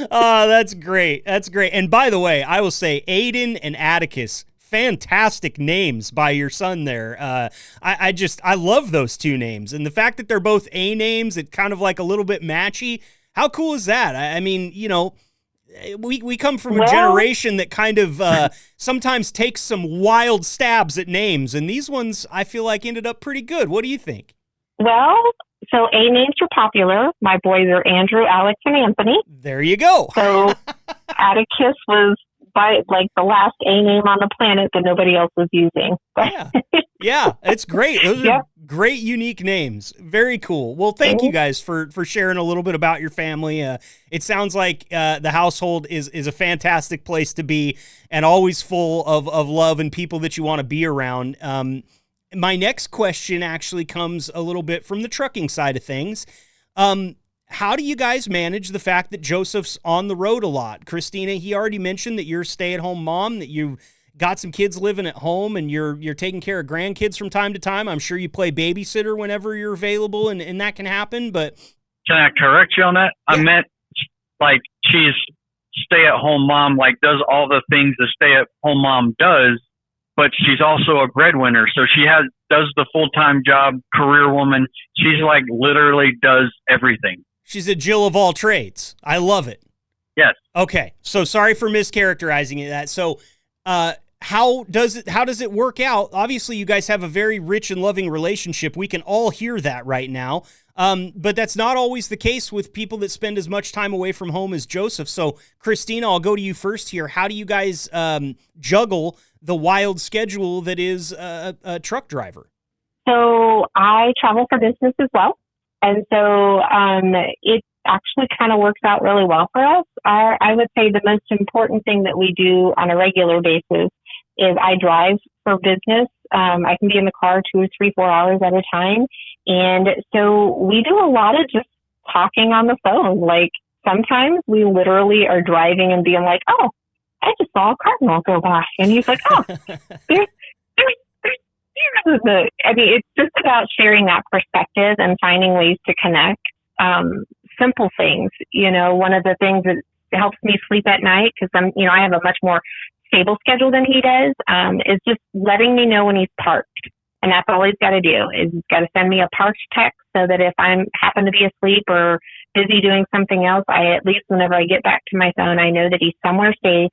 Oh, that's great. That's great. And by the way, I will say Aiden and Atticus, fantastic names by your son there. I love those 2 names. And the fact that they're both A names, it's kind of like a little bit matchy. How cool is that? I mean, we come from a generation that kind of sometimes takes some wild stabs at names. And these ones, I feel like, ended up pretty good. What do you think? Well, so A names are popular. My boys are Andrew, Alex, and Anthony. There you go. So Atticus was the last A name on the planet that nobody else was using. Yeah, it's great. Those are great, unique names. Very cool. Well, thank you guys for sharing a little bit about your family. It sounds like the household is a fantastic place to be and always full of love and people that you want to be around. My next question actually comes a little bit from the trucking side of things. How do you guys manage the fact that Joseph's on the road a lot? Christina, he already mentioned that you're a stay-at-home mom, that you got some kids living at home and you're taking care of grandkids from time to time. I'm sure you play babysitter whenever you're available and that can happen, but... Can I correct you on that? Yeah. I meant she's stay-at-home mom, does all the things a stay-at-home mom does, but she's also a breadwinner. So she does the full-time job, career woman. She's literally does everything. She's a Jill of all trades. I love it. Yes. Okay. So sorry for mischaracterizing that. So how does it work out? Obviously, you guys have a very rich and loving relationship. We can all hear that right now. But that's not always the case with people that spend as much time away from home as Joseph. So Christina, I'll go to you first here. How do you guys juggle the wild schedule that is a truck driver? So I travel for business as well. And so it actually kind of works out really well for us. I would say the most important thing that we do on a regular basis is I drive for business. I can be in the car 2 or 3, 4 hours at a time. And so we do a lot of just talking on the phone. Sometimes we literally are driving and being like, oh, I just saw a cardinal go by. And he's like, oh, there's it's just about sharing that perspective and finding ways to connect. Simple things, one of the things that helps me sleep at night, because I have a much more stable schedule than he does, is just letting me know when he's parked. And that's all he's got to do is he's got to send me a parked text so that if I happen to be asleep or busy doing something else, at least whenever I get back to my phone, I know that he's somewhere safe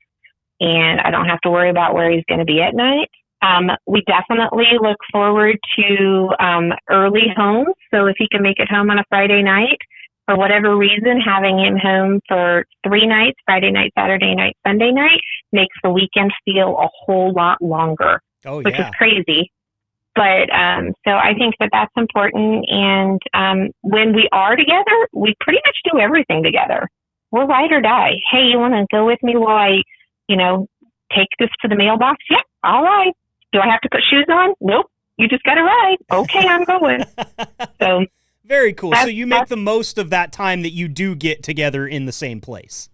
and I don't have to worry about where he's going to be at night. We definitely look forward to early home. So if he can make it home on a Friday night, for whatever reason, having him home for 3 nights, Friday night, Saturday night, Sunday night, makes the weekend feel a whole lot longer, which is crazy. But so I think that that's important. And when we are together, we pretty much do everything together. We're ride or die. Hey, you want to go with me while I, take this to the mailbox? Yeah, all right. Do I have to put shoes on? Nope. You just got to ride. Okay, I'm going. So very cool. So you make the most of that time that you do get together in the same place.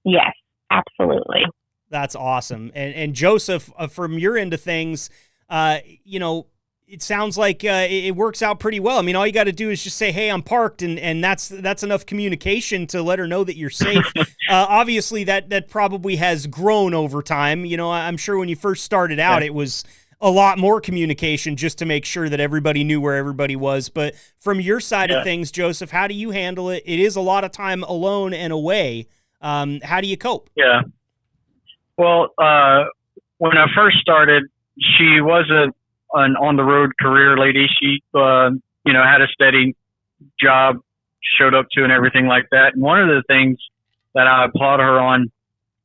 Yes, absolutely. That's awesome. And Joseph, from your end of things, it sounds like it works out pretty well. I mean, all you got to do is just say, hey, I'm parked, and that's enough communication to let her know that you're safe. Obviously, that probably has grown over time. I'm sure when you first started out, it was a lot more communication just to make sure that everybody knew where everybody was. But from your side of things, Joseph, how do you handle it? It is a lot of time alone and away. How do you cope? Yeah. Well, when I first started, she wasn't an on-the-road career lady. She, had a steady job, showed up to and everything like that. And one of the things that I applaud her on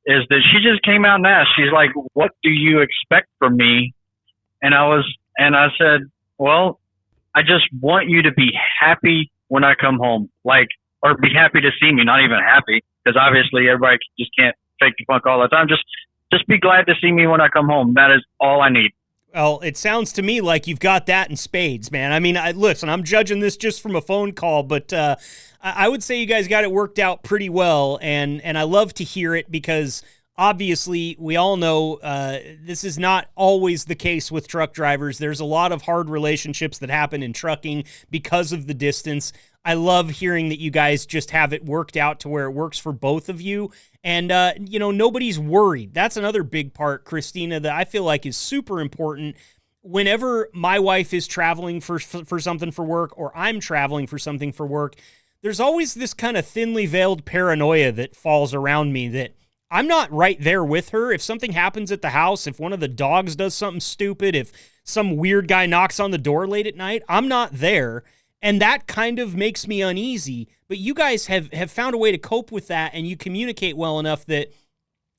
is that she just came out and asked. She's like, what do you expect from me? And I said, well, I just want you to be happy when I come home, or be happy to see me, not even happy, because obviously everybody just can't fake the funk all the time. Just just be glad to see me when I come home. That is all I need. Well, it sounds to me like you've got that in spades, man. I mean, listen, I'm judging this just from a phone call, but I would say you guys got it worked out pretty well, and I love to hear it because obviously we all know this is not always the case with truck drivers. There's a lot of hard relationships that happen in trucking because of the distance. I love hearing that you guys just have it worked out to where it works for both of you. And, nobody's worried. That's another big part, Christina, that I feel like is super important. Whenever my wife is traveling for something for work or I'm traveling for something for work, there's always this kind of thinly veiled paranoia that falls around me that I'm not right there with her. If something happens at the house, if one of the dogs does something stupid, if some weird guy knocks on the door late at night, I'm not there. And that kind of makes me uneasy. But you guys have found a way to cope with that, and you communicate well enough that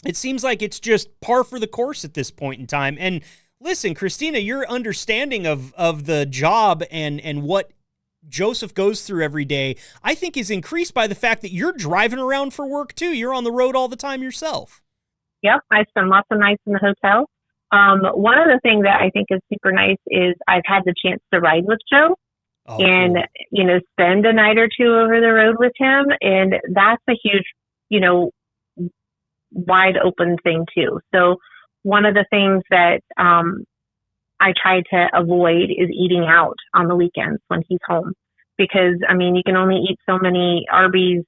it seems like it's just par for the course at this point in time. And listen, Christina, your understanding of the job and what Joseph goes through every day, I think is increased by the fact that you're driving around for work too. You're on the road all the time yourself. Yep, I spend lots of nights in the hotel. One other thing that I think is super nice is I've had the chance to ride with Joe. And, cool. Spend a night or two over the road with him. And that's a huge, wide open thing too. So one of the things that I try to avoid is eating out on the weekends when he's home. Because, you can only eat so many Arby's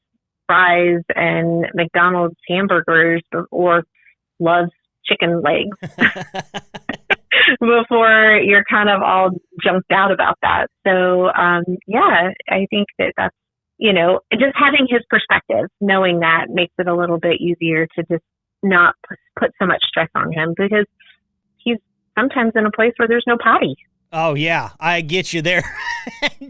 fries and McDonald's hamburgers or Love's chicken legs before you're kind of all jumped out about that. So, I think that's, just having his perspective, knowing that makes it a little bit easier to just not put so much stress on him because he's sometimes in a place where there's no potty. Oh, yeah, I get you there.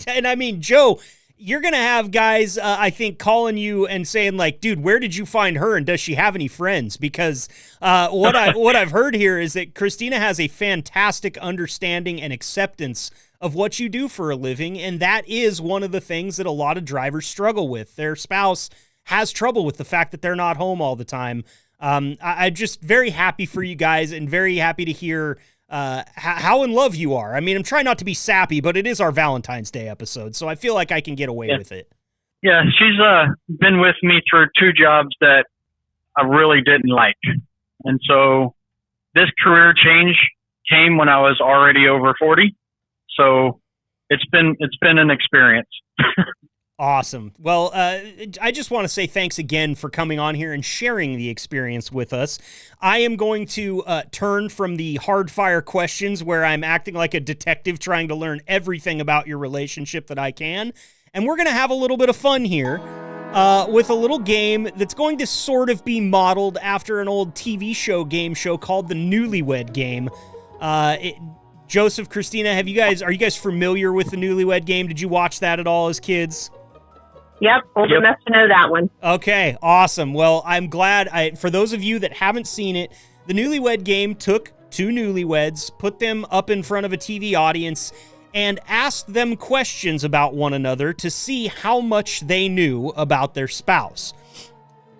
and Joe, you're going to have guys, I think, calling you and saying, like, dude, where did you find her? And does she have any friends? Because what I've heard here is that Christina has a fantastic understanding and acceptance of what you do for a living. And that is one of the things that a lot of drivers struggle with. Their spouse has trouble with the fact that they're not home all the time. I'm just very happy for you guys and very happy to hear how in love you are. I'm trying not to be sappy, but it is our Valentine's Day episode, so I feel like I can get away with it. Yeah, she's been with me through two jobs that I really didn't like. And so this career change came when I was already over 40. So it's been an experience. Awesome. Well, I just want to say thanks again for coming on here and sharing the experience with us. I am going to turn from the hard fire questions where I'm acting like a detective trying to learn everything about your relationship that I can. And we're going to have a little bit of fun here with a little game that's going to sort of be modeled after an old TV game show called the Newlywed Game. Joseph, Christina, are you guys familiar with the Newlywed Game? Did you watch that at all as kids? Yep, old enough to know that one. Okay, awesome. Well, I'm glad. For those of you that haven't seen it, the Newlywed Game took two newlyweds, put them up in front of a TV audience, and asked them questions about one another to see how much they knew about their spouse.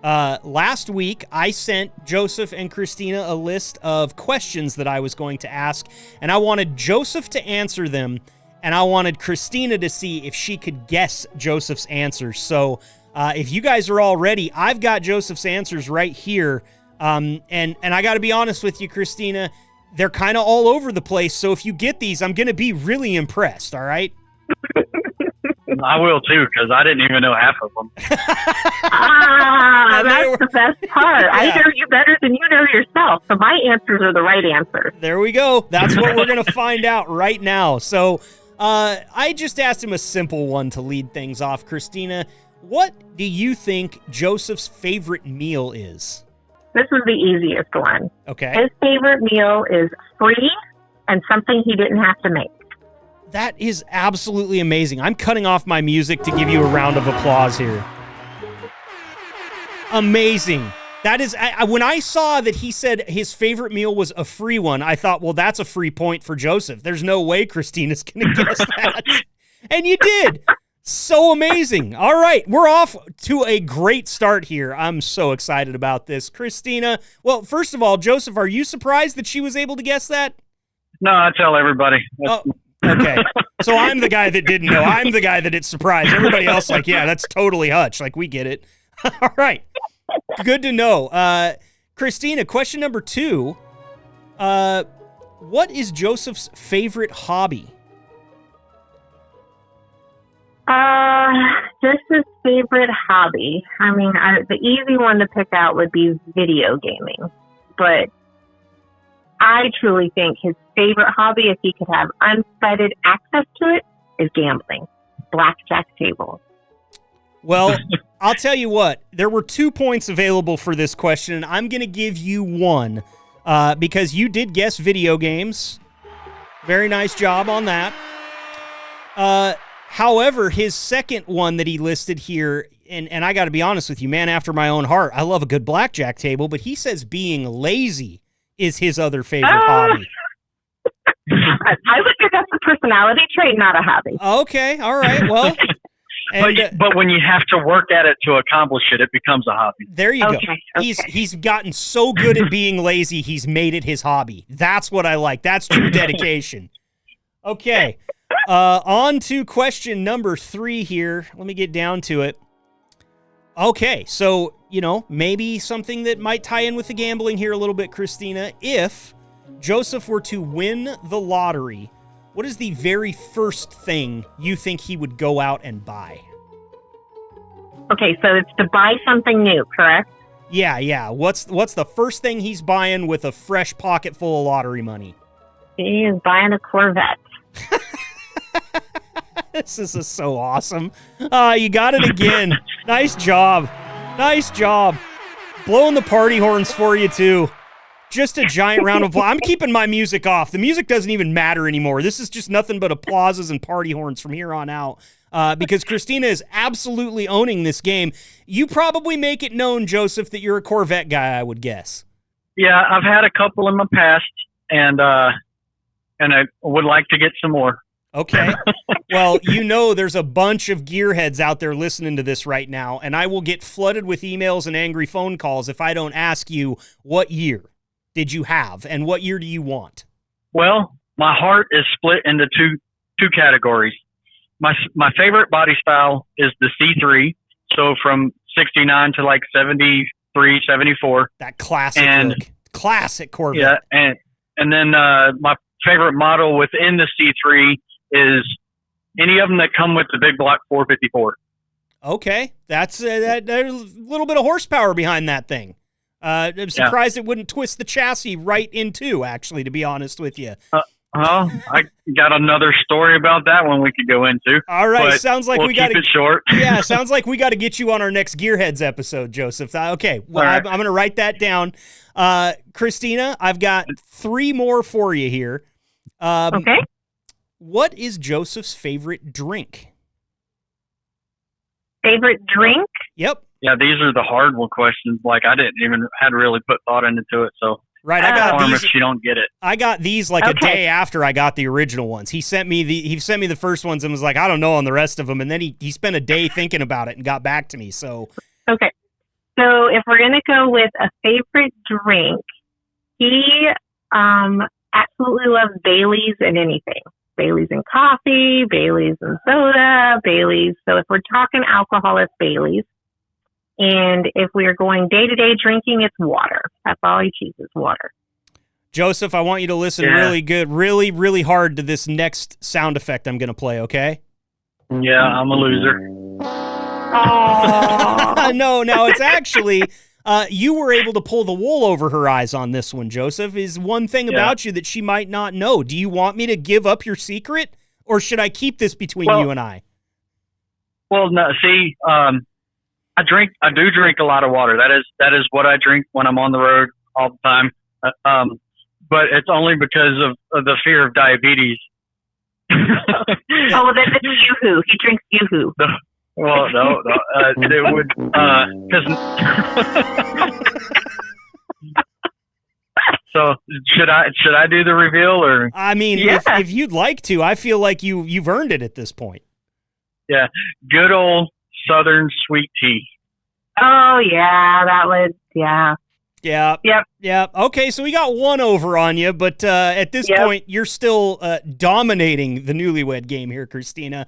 Last week, I sent Joseph and Christina a list of questions that I was going to ask, and I wanted Joseph to answer them, and I wanted Christina to see if she could guess Joseph's answers. So if you guys are all ready, I've got Joseph's answers right here. And I got to be honest with you, Christina, they're kind of all over the place. So if you get these, I'm going to be really impressed, all right? I will too, because I didn't even know half of them. That's the best part. Yeah. I know you better than you know yourself. So my answers are the right answers. There we go. That's what we're going to find out right now. So I just asked him a simple one to lead things off. Christina, what do you think Joseph's favorite meal is? This is the easiest one. Okay. His favorite meal is free and something he didn't have to make. That is absolutely amazing. I'm cutting off my music to give you a round of applause here. Amazing. That is, when I saw that he said his favorite meal was a free one, I thought, well, that's a free point for Joseph. There's no way Christina's going to guess that. And you did. So amazing. All right, we're off to a great start here. I'm so excited about this. Christina, well, first of all, Joseph, are you surprised that she was able to guess that? No, I tell everybody. Oh, okay. So I'm the guy that didn't know. I'm the guy that it's surprised. Everybody else like, yeah, that's totally Hutch. Like, we get it. All right. Good to know. Christina, question number 2. What is Joseph's favorite hobby? Joseph's favorite hobby. I mean, the easy one to pick out would be video gaming, but I truly think his favorite hobby, if he could have unfettered access to it, is gambling. Blackjack tables. Well, I'll tell you what. There were 2 points available for this question, and I'm going to give you 1 because you did guess video games. Very nice job on that. However, his second one that he listed here, and I got to be honest with you, man after my own heart, I love a good blackjack table, but he says being lazy is his other favorite hobby. I would say that's a personality trait, not a hobby. Okay, all right, well. But when you have to work at it to accomplish it, it becomes a hobby. There you go. Okay. He's gotten so good at being lazy, he's made it his hobby. That's what I like. That's true dedication. Okay. On to question number 3 here. Let me get down to it. Okay, so, maybe something that might tie in with the gambling here a little bit, Christina. If Joseph were to win the lottery, what is the very first thing you think he would go out and buy? Okay, so it's to buy something new, correct? Yeah. What's the first thing he's buying with a fresh pocket full of lottery money? He is buying a Corvette. This is so awesome. You got it again. Nice job. Blowing the party horns for you, too. Just a giant round of applause. I'm keeping my music off. The music doesn't even matter anymore. This is just nothing but applauses and party horns from here on out because Christina is absolutely owning this game. You probably make it known, Joseph, that you're a Corvette guy, I would guess. Yeah, I've had a couple in my past, and I would like to get some more. Okay. Well, there's a bunch of gearheads out there listening to this right now, and I will get flooded with emails and angry phone calls if I don't ask you what year did you have and what year do you want? Well, my heart is split into two categories. My favorite body style is the C3, so from 69 to like 73, 74. That classic look. Classic Corvette. Yeah, and then my favorite model within the C3 is any of them that come with the big block 454. Okay, that's there's a little bit of horsepower behind that thing. I'm surprised it wouldn't twist the chassis right in two, actually, to be honest with you. I got another story about that one we could go into. All right, sounds like we got to keep it short. Yeah, sounds like we got to get you on our next Gearheads episode, Joseph. Okay, well, right. I'm going to write that down. Christina, I've got 3 more for you here. Okay. What is Joseph's favorite drink? Favorite drink? Yep. Yeah, these are the hard one questions. Like I had really put thought into it. So right, I got these. If you don't get it, I got these like a day after I got the original ones. He sent me the first ones and was like, I don't know on the rest of them, and then he spent a day thinking about it and got back to me. So okay, so if we're gonna go with a favorite drink, he absolutely loves Bailey's in anything. Bailey's in coffee, Bailey's in soda, Bailey's. So if we're talking alcohol, it's Bailey's. And if we are going day-to-day drinking, it's water. That's all he chooses, water. Joseph, I want you to listen really good, really, really hard to this next sound effect I'm going to play, okay? Yeah, I'm a loser. No, it's actually... you were able to pull the wool over her eyes on this one, Joseph. Is one thing about you that she might not know. Do you want me to give up your secret, or should I keep this between you and I? Well, no. See, I do drink a lot of water. That is what I drink when I'm on the road all the time. But it's only because of the fear of diabetes. Well, that's Yoo-hoo. He drinks Yoo-hoo. Well, no, it would, because, so should I do the reveal or? I mean, if you'd like to, I feel like you've earned it at this point. Yeah, good old Southern sweet tea. Oh, yeah, that was, yeah. Yeah. Yep. Yeah. Okay, so we got one over on you, but at this point, you're still dominating the Newlywed game here, Christina.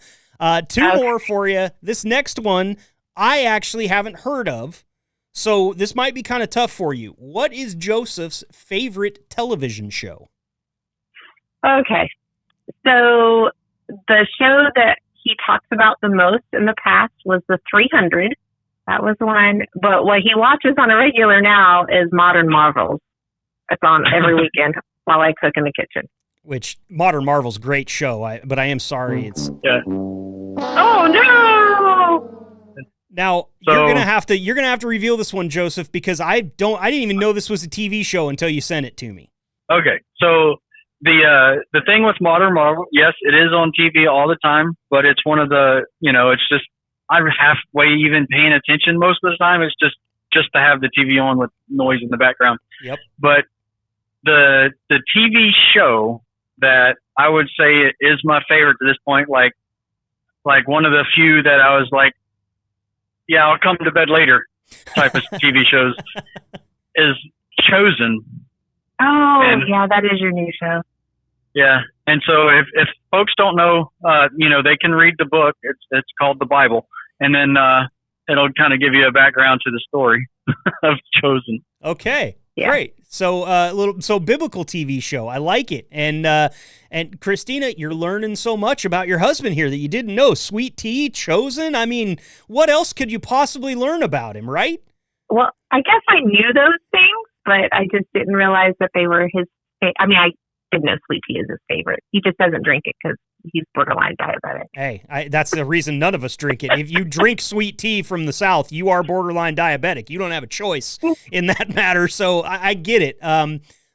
Two more for you. This next one, I actually haven't heard of, so this might be kind of tough for you. What is Joseph's favorite television show? Okay. So the show that he talks about the most in the past was The 300. That was one. But what he watches on a regular now is Modern Marvels. It's on every weekend while I cook in the kitchen. Which, Modern Marvel's a great show, but I am sorry. It's Oh, no! Now, you're gonna have to reveal this one, Joseph, because I didn't even know this was a TV show until you sent it to me. Okay, so the thing with Modern Marvel, yes, it is on TV all the time, but it's one of the, it's just, I'm halfway even paying attention most of the time. It's just to have the TV on with noise in the background. Yep. But the TV show that I would say is my favorite to this point, like one of the few that I was like, yeah, I'll come to bed later type of TV shows is Chosen. Oh, yeah, that is your new show. Yeah, and so if folks don't know, they can read the book. It's called the Bible, and then it'll kind of give you a background to the story of Chosen. Okay, great. So biblical TV show. I like it. And Christina, you're learning so much about your husband here that you didn't know. Sweet tea, Chosen. I mean, what else could you possibly learn about him, right? Well, I guess I knew those things, but I just didn't realize that they were his. I didn't know sweet tea is his favorite. He just doesn't drink it because he's borderline diabetic. Hey, that's the reason none of us drink it. If you drink sweet tea from the South, you are borderline diabetic. You don't have a choice in that matter, so I get it.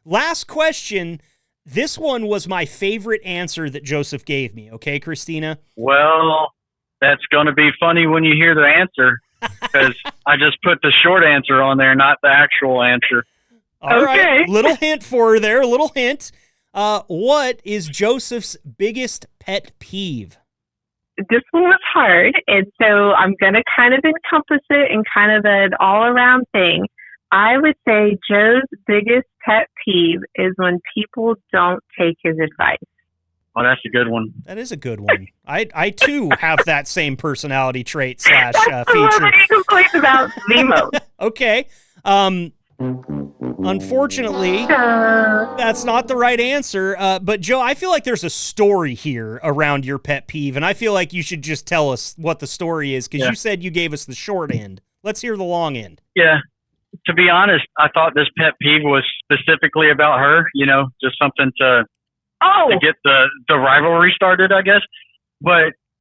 Last question. This one was my favorite answer that Joseph gave me. Okay, Christina? Well, that's going to be funny when you hear the answer because I just put the short answer on there, not the actual answer. All right. Little hint for her there. A little hint. What is Joseph's biggest pet peeve? This one was hard, and so I'm going to kind of encompass it in kind of an all-around thing. I would say Joe's biggest pet peeve is when people don't take his advice. Oh, that's a good one. That is a good one. I too have that same personality trait / That's feature. the one that he complains about the most. Okay. Unfortunately, that's not the right answer. But Joe, I feel like there's a story here around your pet peeve, and I feel like you should just tell us what the story is because you said you gave us the short end. Let's hear the long end. Yeah. To be honest, I thought this pet peeve was specifically about her, just something to get the rivalry started, I guess.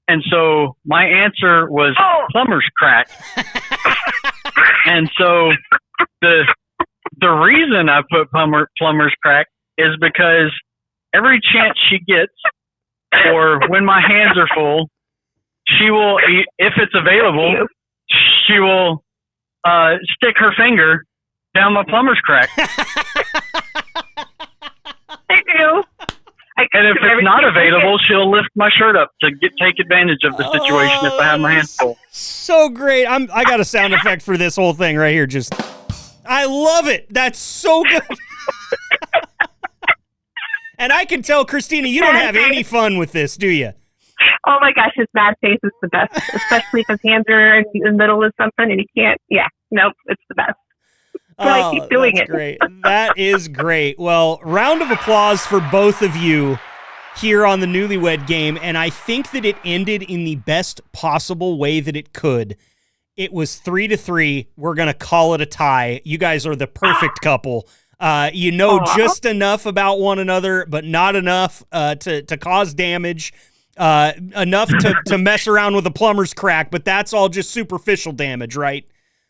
And so my answer was plumber's crack. And so the reason I put plumber's crack is because every chance she gets, or when my hands are full, she will, if it's available, she will stick her finger down my plumber's crack. I do. And if it's not available, she'll lift my shirt up to take advantage of the situation if I have my hands full. So great. I got a sound effect for this whole thing right here. Just, I love it. That's so good. And I can tell, Christina, you don't have any fun with this, do you? Oh my gosh, his mad face is the best, especially if his hands are in the middle of something and he can't. Yeah, nope, it's the best. So I keep doing that's it. Great. That is great. Well, round of applause for both of you here on the Newlywed Game, and I think that it ended in the best possible way that it could. It was 3-3. We're going to call it a tie. You guys are the perfect couple. You know just enough about one another, but not enough to cause damage. Enough to mess around with a plumber's crack, but that's all just superficial damage, right?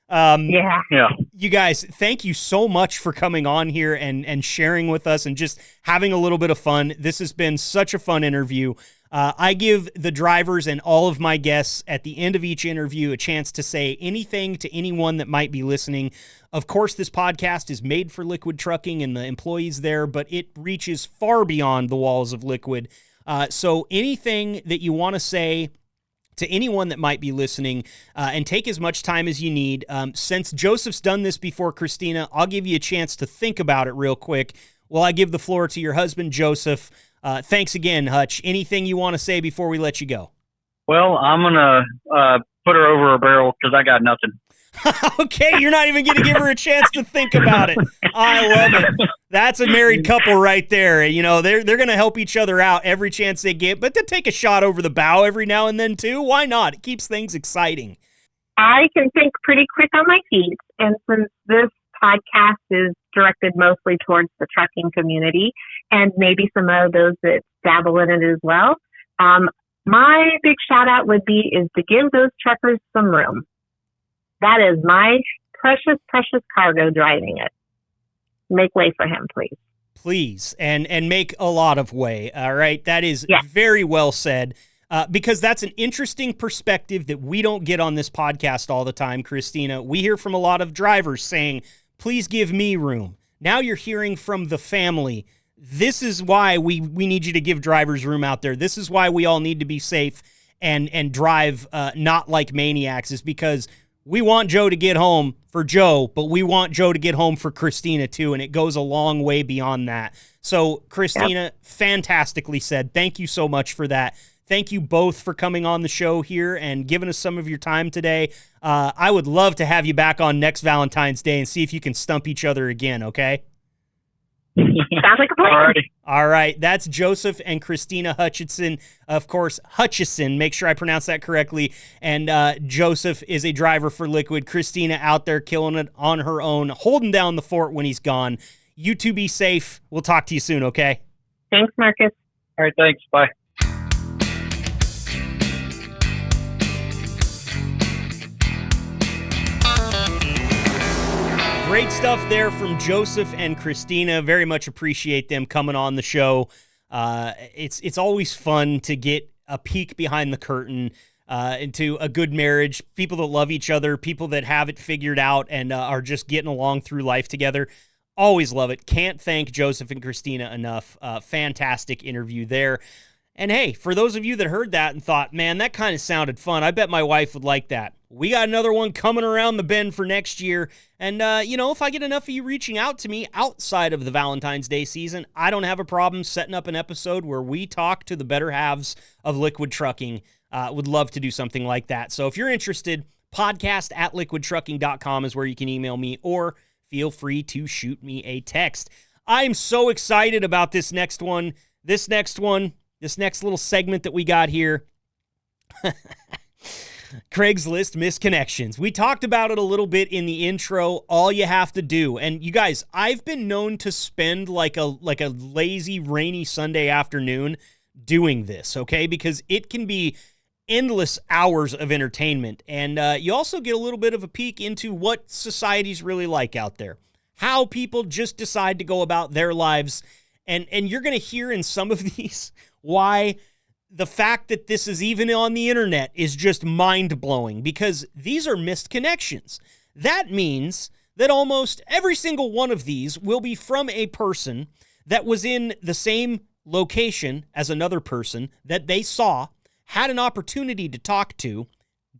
Yeah. You guys, thank you so much for coming on here and sharing with us and just having a little bit of fun. This has been such a fun interview. I give the drivers and all of my guests at the end of each interview a chance to say anything to anyone that might be listening. Of course, this podcast is made for Liquid Trucking and the employees there, but it reaches far beyond the walls of Liquid. So anything that you want to say to anyone that might be listening, and take as much time as you need. Since Joseph's done this before, Christina, I'll give you a chance to think about it real quick while I give the floor to your husband, Joseph. Thanks again, Hutch. Anything you want to say before we let you go? Well, I'm going to put her over a barrel because I got nothing. Okay, you're not even going to give her a chance to think about it. I love it. That's a married couple right there. You know, they're going to help each other out every chance they get, but to take a shot over the bow every now and then too, why not? It keeps things exciting. I can think pretty quick on my feet, and since this podcast is directed mostly towards the trucking community and maybe some of those that dabble in it as well, my big shout out would be is to give those truckers some room. That is my precious, precious cargo driving it. Make way for him, please. Please, and make a lot of way, all right? That is very well said, because that's an interesting perspective that we don't get on this podcast all the time, Christina. We hear from a lot of drivers saying, please give me room. Now you're hearing from the family. This is why we need you to give drivers room out there. This is why we all need to be safe and drive not like maniacs, is because we want Joe to get home for Joe, but we want Joe to get home for Christina too, and it goes a long way beyond that. So, Christina, fantastically said. Thank you so much for that. Thank you both for coming on the show here and giving us some of your time today. I would love to have you back on next Valentine's Day and see if you can stump each other again, okay? Sounds like a plan. All right. That's Joseph and Christina Hutchison. Of course, Hutchison. Make sure I pronounce that correctly. And Joseph is a driver for Liquid. Christina out there killing it on her own, holding down the fort when he's gone. You two be safe. We'll talk to you soon, okay? Thanks, Marcus. All right, thanks. Bye. Great stuff there from Joseph and Christina. Very much appreciate them coming on the show. It's always fun to get a peek behind the curtain into a good marriage, people that love each other, people that have it figured out and are just getting along through life together. Always love it. Can't thank Joseph and Christina enough. Fantastic interview there. And hey, for those of you that heard that and thought, man, that kind of sounded fun, I bet my wife would like that. We got another one coming around the bend for next year. And, if I get enough of you reaching out to me outside of the Valentine's Day season, I don't have a problem setting up an episode where we talk to the better halves of Liquid Trucking. Would love to do something like that. So if you're interested, podcast@liquidtrucking.com is where you can email me, or feel free to shoot me a text. I'm so excited about this next one. This next little segment that we got here. Craigslist misconnections. We talked about it a little bit in the intro. All you have to do, and you guys, I've been known to spend like a lazy, rainy Sunday afternoon doing this, okay? Because it can be endless hours of entertainment, and you also get a little bit of a peek into what society's really like out there, how people just decide to go about their lives, and you're going to hear in some of these why the fact that this is even on the internet is just mind-blowing, because these are missed connections. That means that almost every single one of these will be from a person that was in the same location as another person that they saw, had an opportunity to talk to,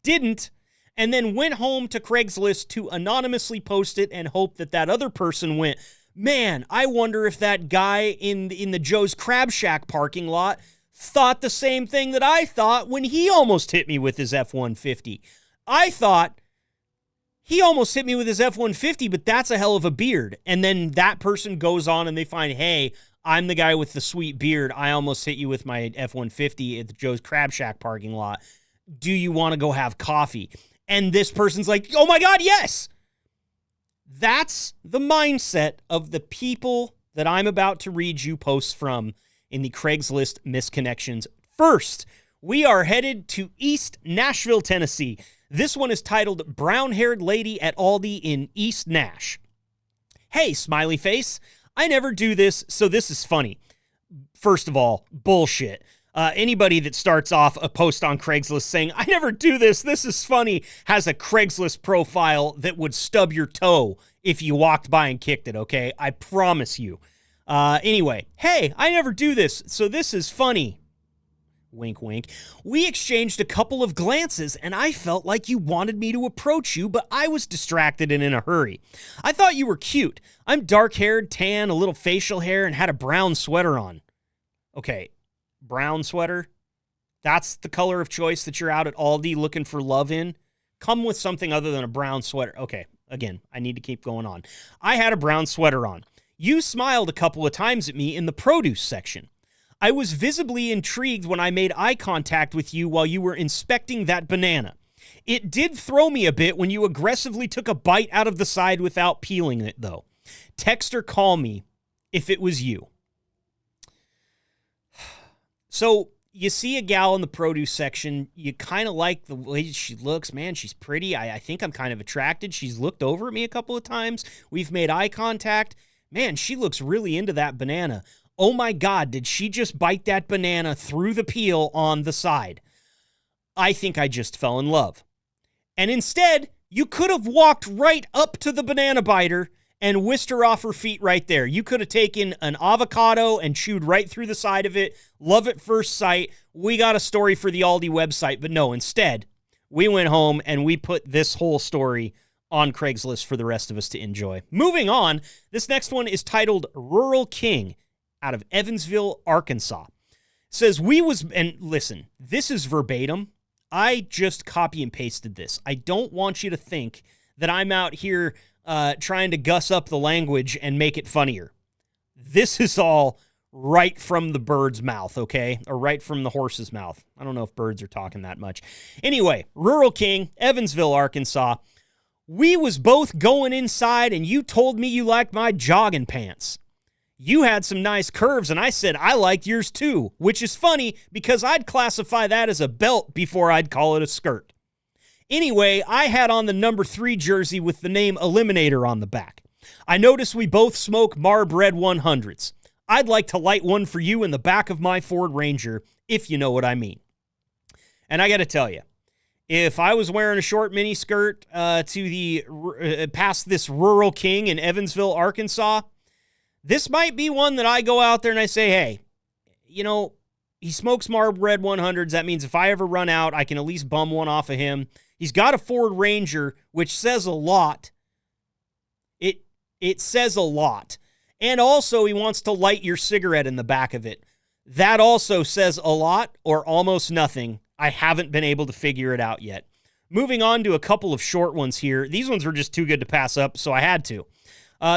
didn't, and then went home to Craigslist to anonymously post it and hope that that other person went, man, I wonder if that guy in the Joe's Crab Shack parking lot thought the same thing that I thought when he almost hit me with his F-150. I thought he almost hit me with his F-150, but that's a hell of a beard. And then that person goes on and they find, hey, I'm the guy with the sweet beard. I almost hit you with my F-150 at the Joe's Crab Shack parking lot. Do you want to go have coffee? And this person's like, oh my God, yes. That's the mindset of the people that I'm about to read you posts from in the Craigslist misconnections. First, we are headed to East Nashville, Tennessee. This one is titled Brown-Haired Lady at Aldi in East Nash. Hey, smiley face. I never do this, so this is funny. First of all, bullshit. Anybody that starts off a post on Craigslist saying, I never do this, this is funny, has a Craigslist profile that would stub your toe if you walked by and kicked it, okay? I promise you. Anyway, hey, I never do this, so this is funny. wink, wink. We exchanged a couple of glances, and I felt like you wanted me to approach you, but I was distracted and in a hurry. I thought you were cute. I'm dark-haired, tan, a little facial hair, and had a brown sweater on. Okay, brown sweater? That's the color of choice that you're out at Aldi looking for love in? Come with something other than a brown sweater. Okay, again, I need to keep going on. I had a brown sweater on. You smiled a couple of times at me in the produce section. I was visibly intrigued when I made eye contact with you while you were inspecting that banana. It did throw me a bit when you aggressively took a bite out of the side without peeling it, though. Text or call me if it was you. So, you see a gal in the produce section, you kind of like the way she looks. Man, she's pretty. I think I'm kind of attracted. She's looked over at me a couple of times. We've made eye contact. Man, she looks really into that banana. Oh my God, did she just bite that banana through the peel on the side? I think I just fell in love. And instead, you could have walked right up to the banana biter and whisked her off her feet right there. You could have taken an avocado and chewed right through the side of it. Love at first sight. We got a story for the Aldi website, but no, instead, we went home and we put this whole story on Craigslist for the rest of us to enjoy. Moving on, this next one is titled Rural King out of Evansville, Arkansas. It says, and listen, this is verbatim. I just copy and pasted this. I don't want you to think that I'm out here trying to guss up the language and make it funnier. This is all right from the bird's mouth, okay? Or right from the horse's mouth. I don't know if birds are talking that much. Anyway, Rural King, Evansville, Arkansas. We was both going inside and you told me you liked my jogging pants. You had some nice curves and I said I liked yours too, which is funny because I'd classify that as a belt before I'd call it a skirt. Anyway, I had on the number 3 jersey with the name Eliminator on the back. I noticed we both smoke Marb Red 100s. I'd like to light one for you in the back of my Ford Ranger, if you know what I mean. And I got to tell you, if I was wearing a short mini skirt past this Rural King in Evansville, Arkansas, this might be one that I go out there and I say, hey, you know, he smokes Marb Red 100s. That means if I ever run out, I can at least bum one off of him. He's got a Ford Ranger, which says a lot. It says a lot. And also, he wants to light your cigarette in the back of it. That also says a lot or almost nothing. I haven't been able to figure it out yet. Moving on to a couple of short ones here. These ones were just too good to pass up, so I had to.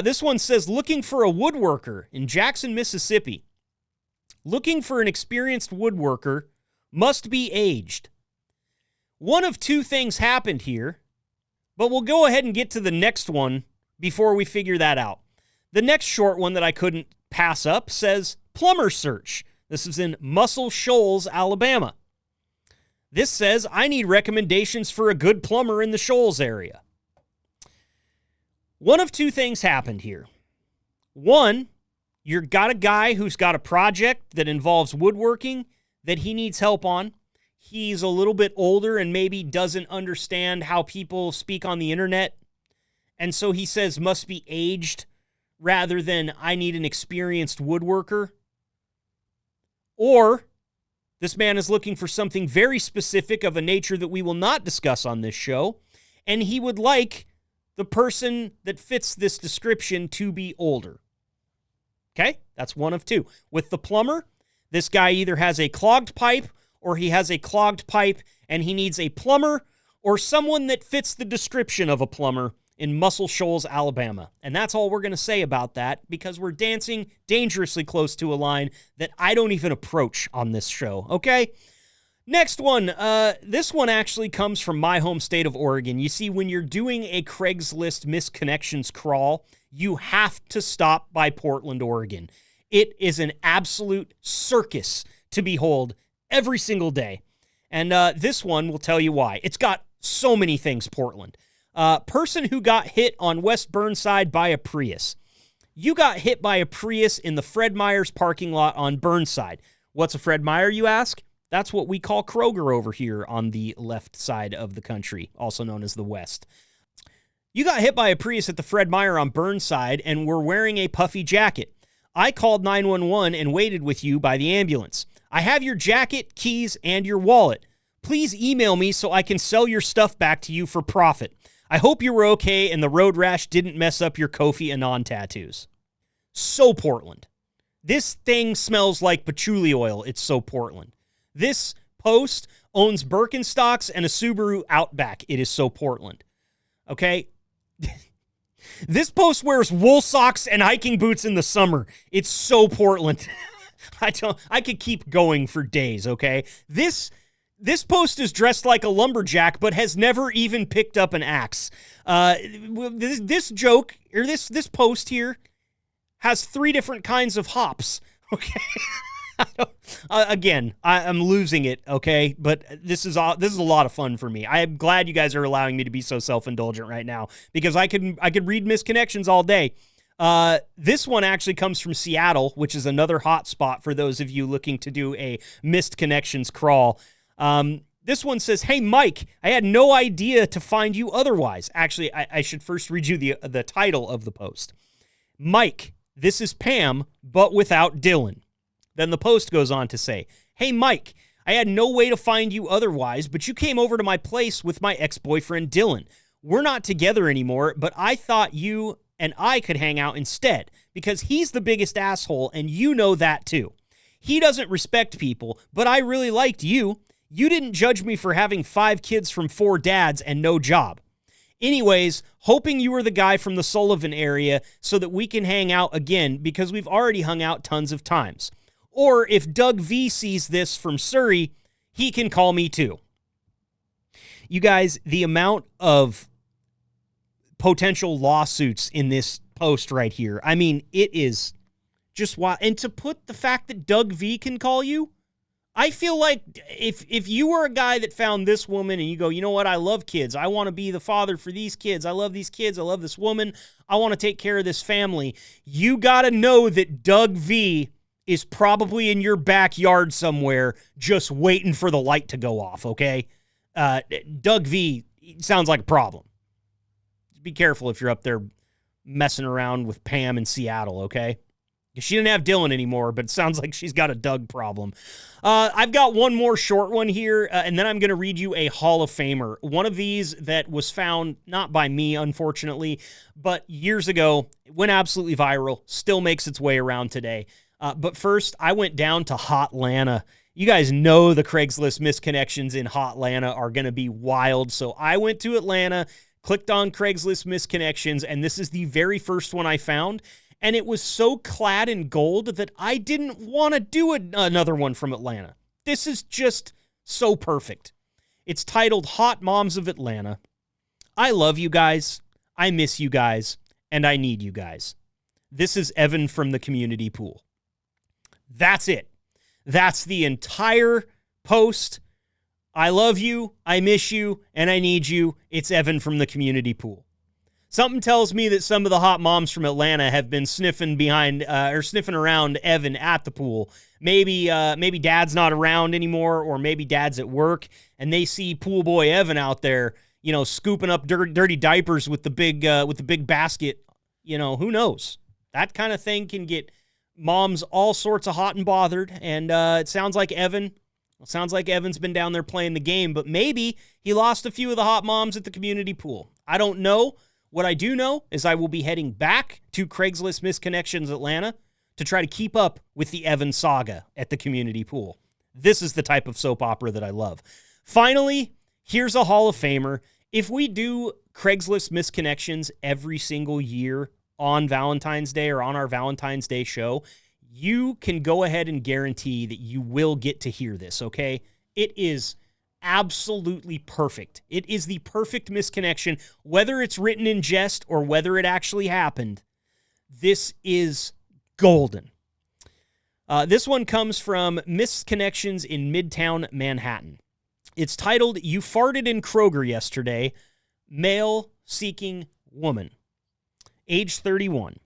This one says, looking for a woodworker in Jackson, Mississippi. Looking for an experienced woodworker, must be aged. One of two things happened here, but we'll go ahead and get to the next one before we figure that out. The next short one that I couldn't pass up says, plumber search. This is in Muscle Shoals, Alabama. This says, I need recommendations for a good plumber in the Shoals area. One of two things happened here. One, you've got a guy who's got a project that involves woodworking that he needs help on. He's a little bit older and maybe doesn't understand how people speak on the internet. And so he says, must be aged, rather than I need an experienced woodworker. Or this man is looking for something very specific of a nature that we will not discuss on this show, and he would like the person that fits this description to be older. Okay? That's one of two. With the plumber, this guy either has a clogged pipe or he has a clogged pipe and he needs a plumber or someone that fits the description of a plumber in Muscle Shoals, Alabama. And that's all we're going to say about that because we're dancing dangerously close to a line that I don't even approach on this show, okay? Next one. This one actually comes from my home state of Oregon. You see, when you're doing a Craigslist misconnections crawl, you have to stop by Portland, Oregon. It is an absolute circus to behold every single day. And this one will tell you why. It's got so many things, Portland. Person who got hit on West Burnside by a Prius. You got hit by a Prius in the Fred Meyer's parking lot on Burnside. What's a Fred Meyer, you ask? That's what we call Kroger over here on the left side of the country, also known as the West. You got hit by a Prius at the Fred Meyer on Burnside and were wearing a puffy jacket. I called 911 and waited with you by the ambulance. I have your jacket, keys, and your wallet. Please email me so I can sell your stuff back to you for profit. I hope you were okay and the road rash didn't mess up your Kofi Annan tattoos. So Portland. This thing smells like patchouli oil. It's so Portland. This post owns Birkenstocks and a Subaru Outback. It is so Portland. Okay? This post wears wool socks and hiking boots in the summer. It's so Portland. I could keep going for days, okay? This post is dressed like a lumberjack, but has never even picked up an axe. This joke, or this post here, has 3 different kinds of hops, okay? Again, I'm losing it, okay? But this is a lot of fun for me. I am glad you guys are allowing me to be so self-indulgent right now, because I could read misconnections all day. This one actually comes from Seattle, which is another hot spot for those of you looking to do a missed connections crawl. This one says, "Hey, Mike, I had no idea to find you otherwise." Actually, I should first read you the title of the post. "Mike, this is Pam, but without Dylan." Then the post goes on to say, "Hey, Mike, I had no way to find you otherwise, but you came over to my place with my ex-boyfriend, Dylan. We're not together anymore, but I thought you and I could hang out instead, because he's the biggest asshole, and you know that too. He doesn't respect people, but I really liked you. You didn't judge me for having 5 kids from 4 dads and no job. Anyways, hoping you were the guy from the Sullivan area so that we can hang out again, because we've already hung out tons of times. Or if Doug V sees this from Surrey, he can call me too." You guys, the amount of potential lawsuits in this post right here, I mean, it is just wild. And to put the fact that Doug V can call you, I feel like if you were a guy that found this woman and you go, you know what, I love kids. I want to be the father for these kids. I love these kids. I love this woman. I want to take care of this family. You got to know that Doug V is probably in your backyard somewhere just waiting for the light to go off, okay? Doug V sounds like a problem. Be careful if you're up there messing around with Pam in Seattle, okay? She didn't have Dylan anymore, but it sounds like she's got a Doug problem. I've got one more short one here, and then I'm going to read you a Hall of Famer. One of these that was found, not by me, unfortunately, but years ago. It went absolutely viral, still makes its way around today. But first, I went down to Hotlanta. You guys know the Craigslist misconnections in Hotlanta are going to be wild, so I went to Atlanta, clicked on Craigslist misconnections, and this is the very first one I found. And it was so clad in gold that I didn't want to do another one from Atlanta. This is just so perfect. It's titled Hot Moms of Atlanta. I love you guys. I miss you guys. And I need you guys. This is Evan from the community pool. That's it. That's the entire post. I love you. I miss you. And I need you. It's Evan from the community pool. Something tells me that some of the hot moms from Atlanta have been sniffing around Evan at the pool. Maybe dad's not around anymore, or maybe dad's at work, and they see pool boy Evan out there, scooping up dirty diapers with the big basket. Who knows? That kind of thing can get moms all sorts of hot and bothered. And it sounds like Evan's been down there playing the game, but maybe he lost a few of the hot moms at the community pool. I don't know. What I do know is I will be heading back to Craigslist Misconnections Atlanta to try to keep up with the Evan saga at the community pool. This is the type of soap opera that I love. Finally, here's a Hall of Famer. If we do Craigslist Misconnections every single year on Valentine's Day or on our Valentine's Day show, you can go ahead and guarantee that you will get to hear this, okay? It is absolutely perfect. It is the perfect misconnection, whether it's written in jest or whether it actually happened. This is golden. This one comes from Misconnections in Midtown Manhattan. It's titled, "You Farted in Kroger Yesterday, Male Seeking Woman. Age 31.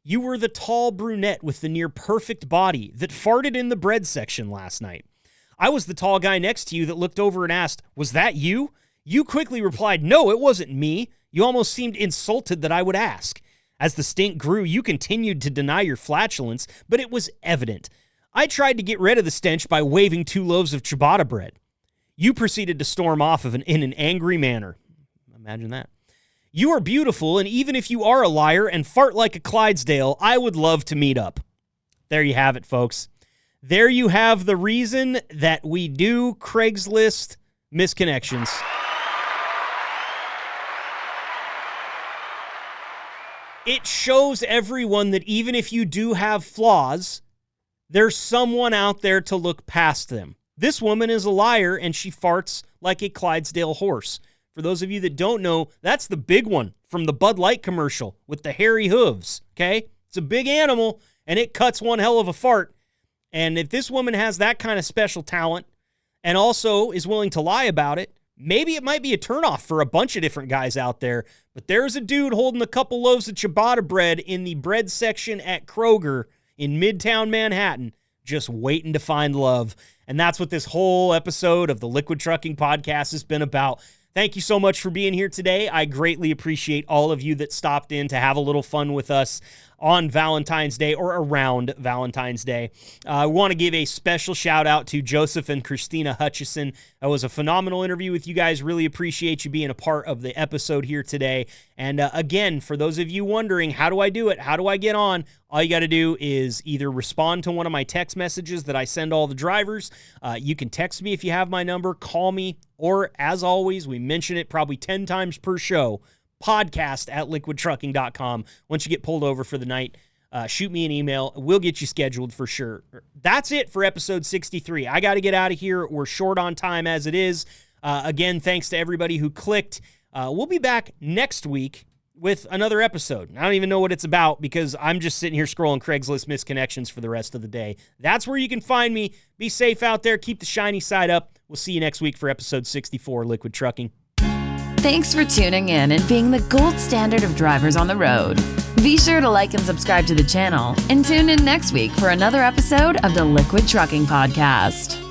You were the tall brunette with the near perfect body that farted in the bread section last night. I was the tall guy next to you that looked over and asked, 'Was that you?' You quickly replied, 'No, it wasn't me.' You almost seemed insulted that I would ask. As the stink grew, you continued to deny your flatulence, but it was evident. I tried to get rid of the stench by waving 2 loaves of ciabatta bread. You proceeded to storm off in an angry manner. Imagine that. You are beautiful, and even if you are a liar and fart like a Clydesdale, I would love to meet up. There you have it, folks. There you have the reason that we do Craigslist misconnections. It shows everyone that even if you do have flaws, there's someone out there to look past them. This woman is a liar, and she farts like a Clydesdale horse. For those of you that don't know, that's the big one from the Bud Light commercial with the hairy hooves, okay? It's a big animal, and it cuts one hell of a fart. And if this woman has that kind of special talent and also is willing to lie about it, maybe it might be a turnoff for a bunch of different guys out there. But there's a dude holding a couple loaves of ciabatta bread in the bread section at Kroger in Midtown Manhattan, just waiting to find love. And that's what this whole episode of the Liquid Trucking Podcast has been about. Thank you so much for being here today. I greatly appreciate all of you that stopped in to have a little fun with us on Valentine's Day or around Valentine's Day. I want to give a special shout out to Joseph and Christina Hutchison. That was a phenomenal interview with you guys. Really appreciate you being a part of the episode here today. And again, for those of you wondering, how do I do it? How do I get on? All you got to do is either respond to one of my text messages that I send all the drivers. You can text me if you have my number, call me, or as always, we mention it probably 10 times per show, podcast@liquidtrucking.com. Once you get pulled over for the night, shoot me an email. We'll get you scheduled for sure. That's it for episode 63. I got to get out of here. We're short on time as it is. Again, thanks to everybody who clicked. We'll be back next week with another episode. I don't even know what it's about because I'm just sitting here scrolling Craigslist misconnections for the rest of the day. That's where you can find me. Be safe out there. Keep the shiny side up. We'll see you next week for episode 64, Liquid Trucking. Thanks for tuning in and being the gold standard of drivers on the road. Be sure to like and subscribe to the channel and tune in next week for another episode of the Liquid Trucking Podcast.